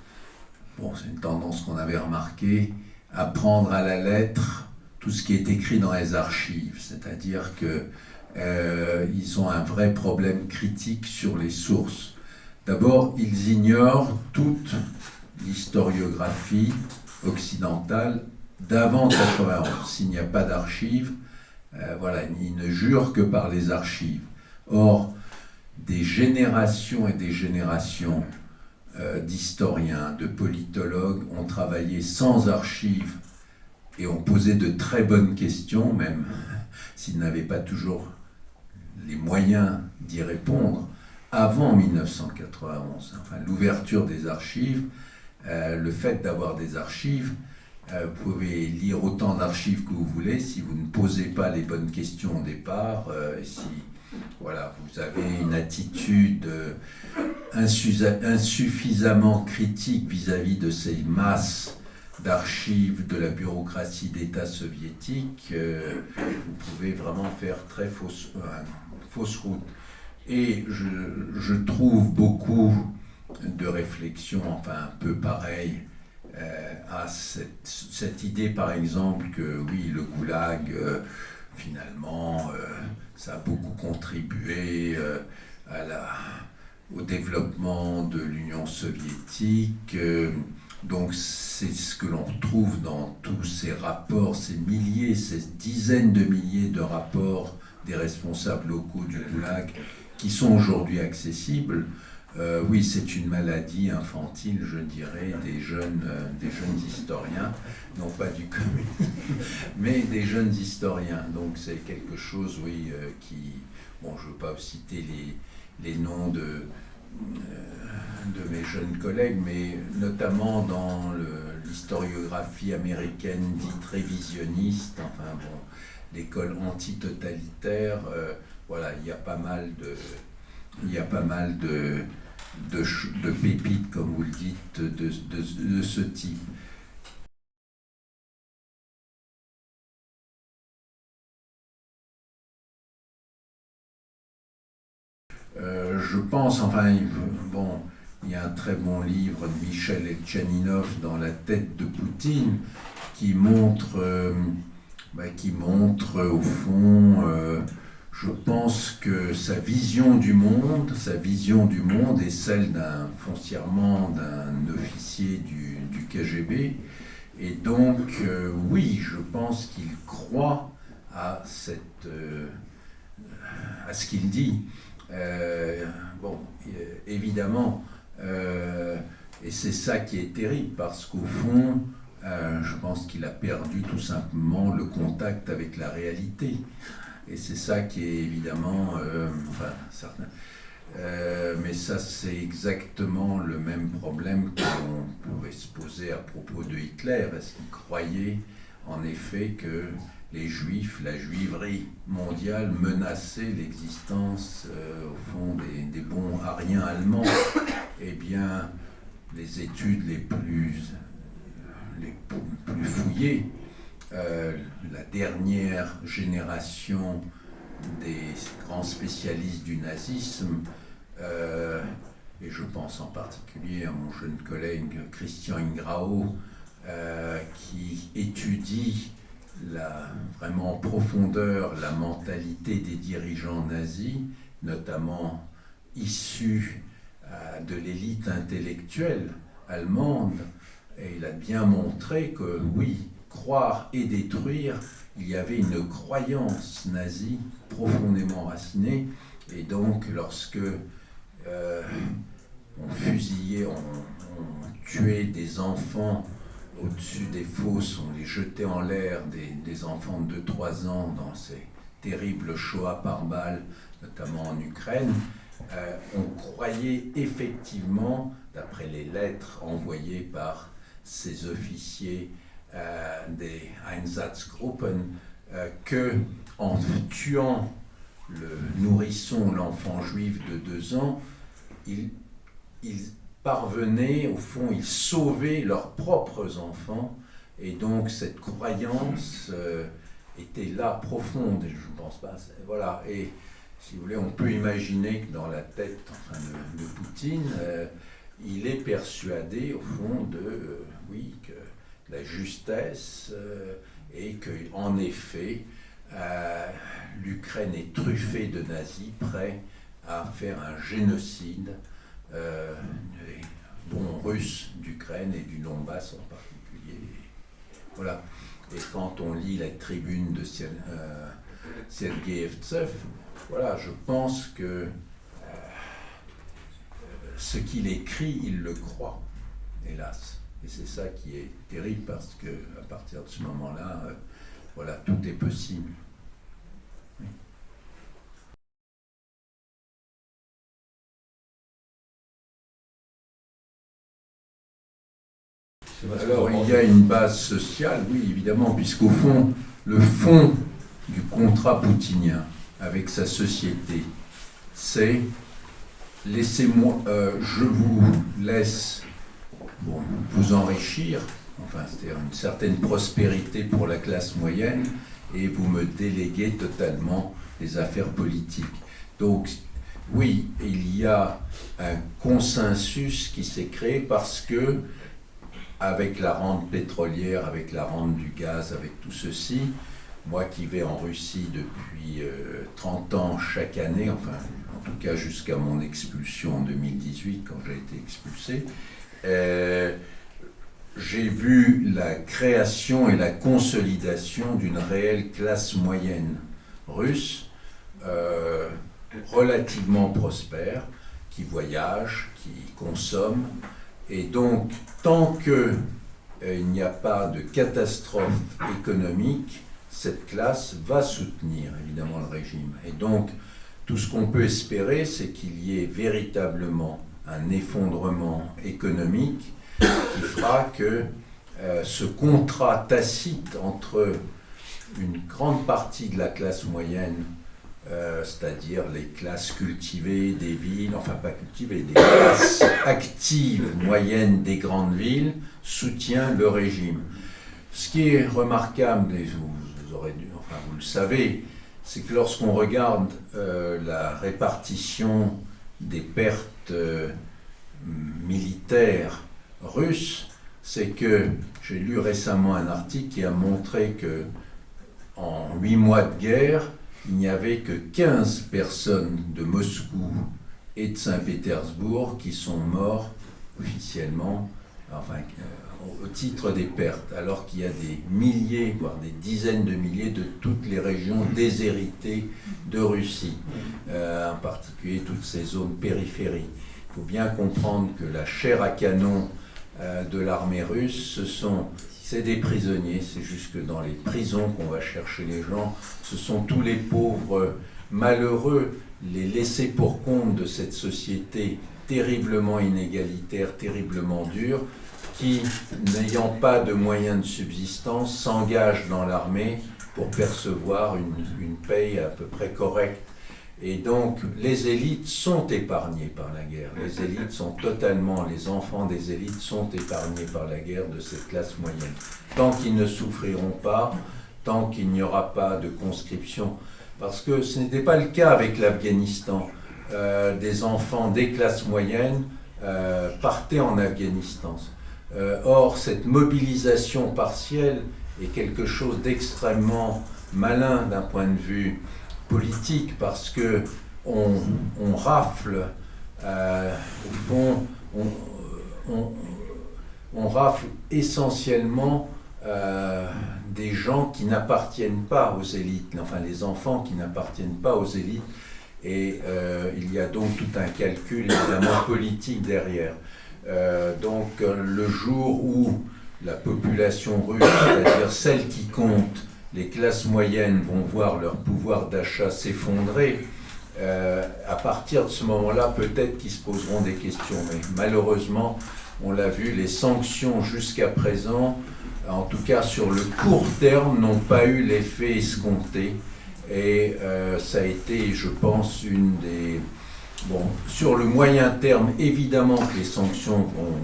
c'est une tendance qu'on avait remarquée, à prendre à la lettre tout ce qui est écrit dans les archives, c'est-à-dire qu'ils ont un vrai problème critique sur les sources. D'abord, ils ignorent toute l'historiographie occidentale d'avant 91. S'il n'y a pas d'archives, ils ne jurent que par les archives. Or, des générations et des générations d'historiens, de politologues ont travaillé sans archives et ont posé de très bonnes questions, même s'ils n'avaient pas toujours les moyens d'y répondre, avant 1991. L'ouverture des archives, le fait d'avoir des archives, vous pouvez lire autant d'archives que vous voulez, si vous ne posez pas les bonnes questions au départ, si voilà, vous avez une attitude insuffisamment critique vis-à-vis de ces masses d'archives de la bureaucratie d'État soviétique, vous pouvez vraiment faire très fausse route. Et je trouve beaucoup de réflexions, enfin un peu pareilles, à cette idée, par exemple, que oui, le goulag, finalement, ça a beaucoup contribué au développement de l'Union soviétique. Donc c'est ce que l'on retrouve dans tous ces rapports, ces milliers, ces dizaines de milliers de rapports des responsables locaux du goulag qui sont aujourd'hui accessibles. Oui, c'est une maladie infantile, je dirais, des jeunes historiens, non pas du communisme, mais des jeunes historiens. Donc c'est quelque chose, oui, qui... Bon, je ne veux pas citer les noms de mes jeunes collègues, mais notamment dans l'historiographie américaine dite révisionniste, enfin bon, l'école antitotalitaire, voilà, il y a pas mal de pépites, comme vous le dites, de ce type. Je pense, enfin, bon, il y a un très bon livre de Michel Elchaninov, Dans la tête de Poutine, qui montre au fond, je pense que sa vision du monde est celle foncièrement d'un officier du KGB. Et donc, oui, je pense qu'il croit à ce qu'il dit. Bon, évidemment, et c'est ça qui est terrible, parce qu'au fond, je pense qu'il a perdu tout simplement le contact avec la réalité. Et c'est ça qui est évidemment, enfin, certain. Mais ça, c'est exactement le même problème qu'on pourrait se poser à propos de Hitler. Est-ce qu'il croyait en effet que les Juifs, la juiverie mondiale menaçait l'existence, au fond, des bons aryens allemands? Eh bien, les études les plus fouillées, la dernière génération des grands spécialistes du nazisme, et je pense en particulier à mon jeune collègue Christian Ingrao, qui étudie vraiment en profondeur la mentalité des dirigeants nazis, notamment issus de l'élite intellectuelle allemande. Et il a bien montré que oui, croire et détruire, il y avait une croyance nazie profondément racinée. Et donc, lorsque on fusillait, on tuait des enfants au-dessus des fosses, on les jetait en l'air, des enfants de 2-3 ans dans ces terribles Shoah par balles, notamment en Ukraine, on croyait effectivement, d'après les lettres envoyées par ces officiers des Einsatzgruppen, que en tuant le nourrisson, l'enfant juif de 2 ans, ils parvenaient, au fond, ils sauvaient leurs propres enfants. Et donc cette croyance était là, profonde, et je ne pense pas, voilà. Et si vous voulez, on peut imaginer que dans la tête, enfin, de Poutine, il est persuadé, au fond, oui, que la justesse, et qu'en effet, l'Ukraine est truffée de nazis prêts à faire un génocide des bons Russes d'Ukraine et du Donbass en particulier. Voilà. Et quand on lit la tribune de Sergei Evtsev, voilà, je pense que ce qu'il écrit, il le croit, hélas. Et c'est ça qui est terrible, parce qu'à partir de ce moment-là, voilà, tout est possible. Oui. Alors, il y a une base sociale, oui, évidemment, puisqu'au fond, le fond du contrat poutinien, avec sa société. C'est, laissez-moi, je vous laisse vous enrichir, enfin, c'est-à-dire une certaine prospérité pour la classe moyenne, et vous me déléguez totalement les affaires politiques. Donc, oui, il y a un consensus qui s'est créé parce que, avec la rente pétrolière, avec la rente du gaz, avec tout ceci, moi qui vais en Russie depuis 30 ans chaque année, enfin, en tout cas jusqu'à mon expulsion en 2018, quand j'ai été expulsé, j'ai vu la création et la consolidation d'une réelle classe moyenne russe, relativement prospère, qui voyage, qui consomme. Et donc, tant qu'il n'y a pas de catastrophe économique, cette classe va soutenir évidemment le régime. Et donc, tout ce qu'on peut espérer, c'est qu'il y ait véritablement un effondrement économique qui fera que ce contrat tacite entre une grande partie de la classe moyenne, c'est-à-dire les classes cultivées des villes, enfin pas cultivées, des classes actives moyennes des grandes villes, soutient le régime. Ce qui est remarquable, et vous le savez, c'est que lorsqu'on regarde la répartition des pertes militaires russes, c'est que j'ai lu récemment un article qui a montré que en 8 mois de guerre, il n'y avait que 15 personnes de Moscou et de Saint-Pétersbourg qui sont morts officiellement, enfin, au titre des pertes, alors qu'il y a des milliers, voire des dizaines de milliers de toutes les régions déshéritées de Russie, en particulier toutes ces zones périphériques. Il faut bien comprendre que la chair à canon de l'armée russe, c'est des prisonniers, c'est juste que dans les prisons qu'on va chercher les gens, ce sont tous les pauvres malheureux, les laissés pour compte de cette société terriblement inégalitaire, terriblement dure, qui, n'ayant pas de moyens de subsistance, s'engagent dans l'armée pour percevoir une paye à peu près correcte. Et donc, les élites sont épargnées par la guerre. Les élites sont totalement, les enfants des élites sont épargnés par la guerre de cette classe moyenne. Tant qu'ils ne souffriront pas, tant qu'il n'y aura pas de conscription. Parce que ce n'était pas le cas avec l'Afghanistan. Des enfants des classes moyennes partaient en Afghanistan. Or, cette mobilisation partielle est quelque chose d'extrêmement malin d'un point de vue politique, parce que on rafle, au fond, on rafle essentiellement des gens qui n'appartiennent pas aux élites, enfin les enfants qui n'appartiennent pas aux élites, et il y a donc tout un calcul évidemment politique derrière. Donc le jour où la population russe, c'est-à-dire celle qui compte, les classes moyennes vont voir leur pouvoir d'achat s'effondrer, à partir de ce moment-là, peut-être qu'ils se poseront des questions. Mais malheureusement, on l'a vu, les sanctions jusqu'à présent, en tout cas sur le court terme, n'ont pas eu l'effet escompté. Et ça a été, je pense, une des... Bon, sur le moyen terme, évidemment que les sanctions vont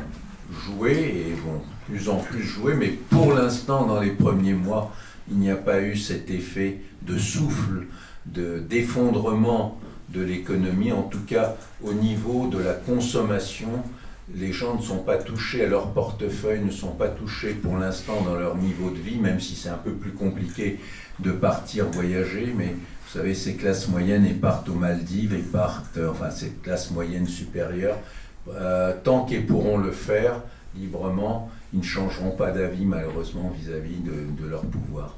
jouer et vont de plus en plus jouer, mais pour l'instant, dans les premiers mois, il n'y a pas eu cet effet de souffle, d'effondrement de l'économie, en tout cas au niveau de la consommation. Les gens ne sont pas touchés à leur portefeuille, ne sont pas touchés pour l'instant dans leur niveau de vie, même si c'est un peu plus compliqué de partir voyager, mais vous savez, ces classes moyennes, elles partent aux Maldives, elles partent, enfin ces classes moyennes supérieures, tant qu'elles pourront le faire librement, ils ne changeront pas d'avis malheureusement vis-à-vis de leur pouvoir.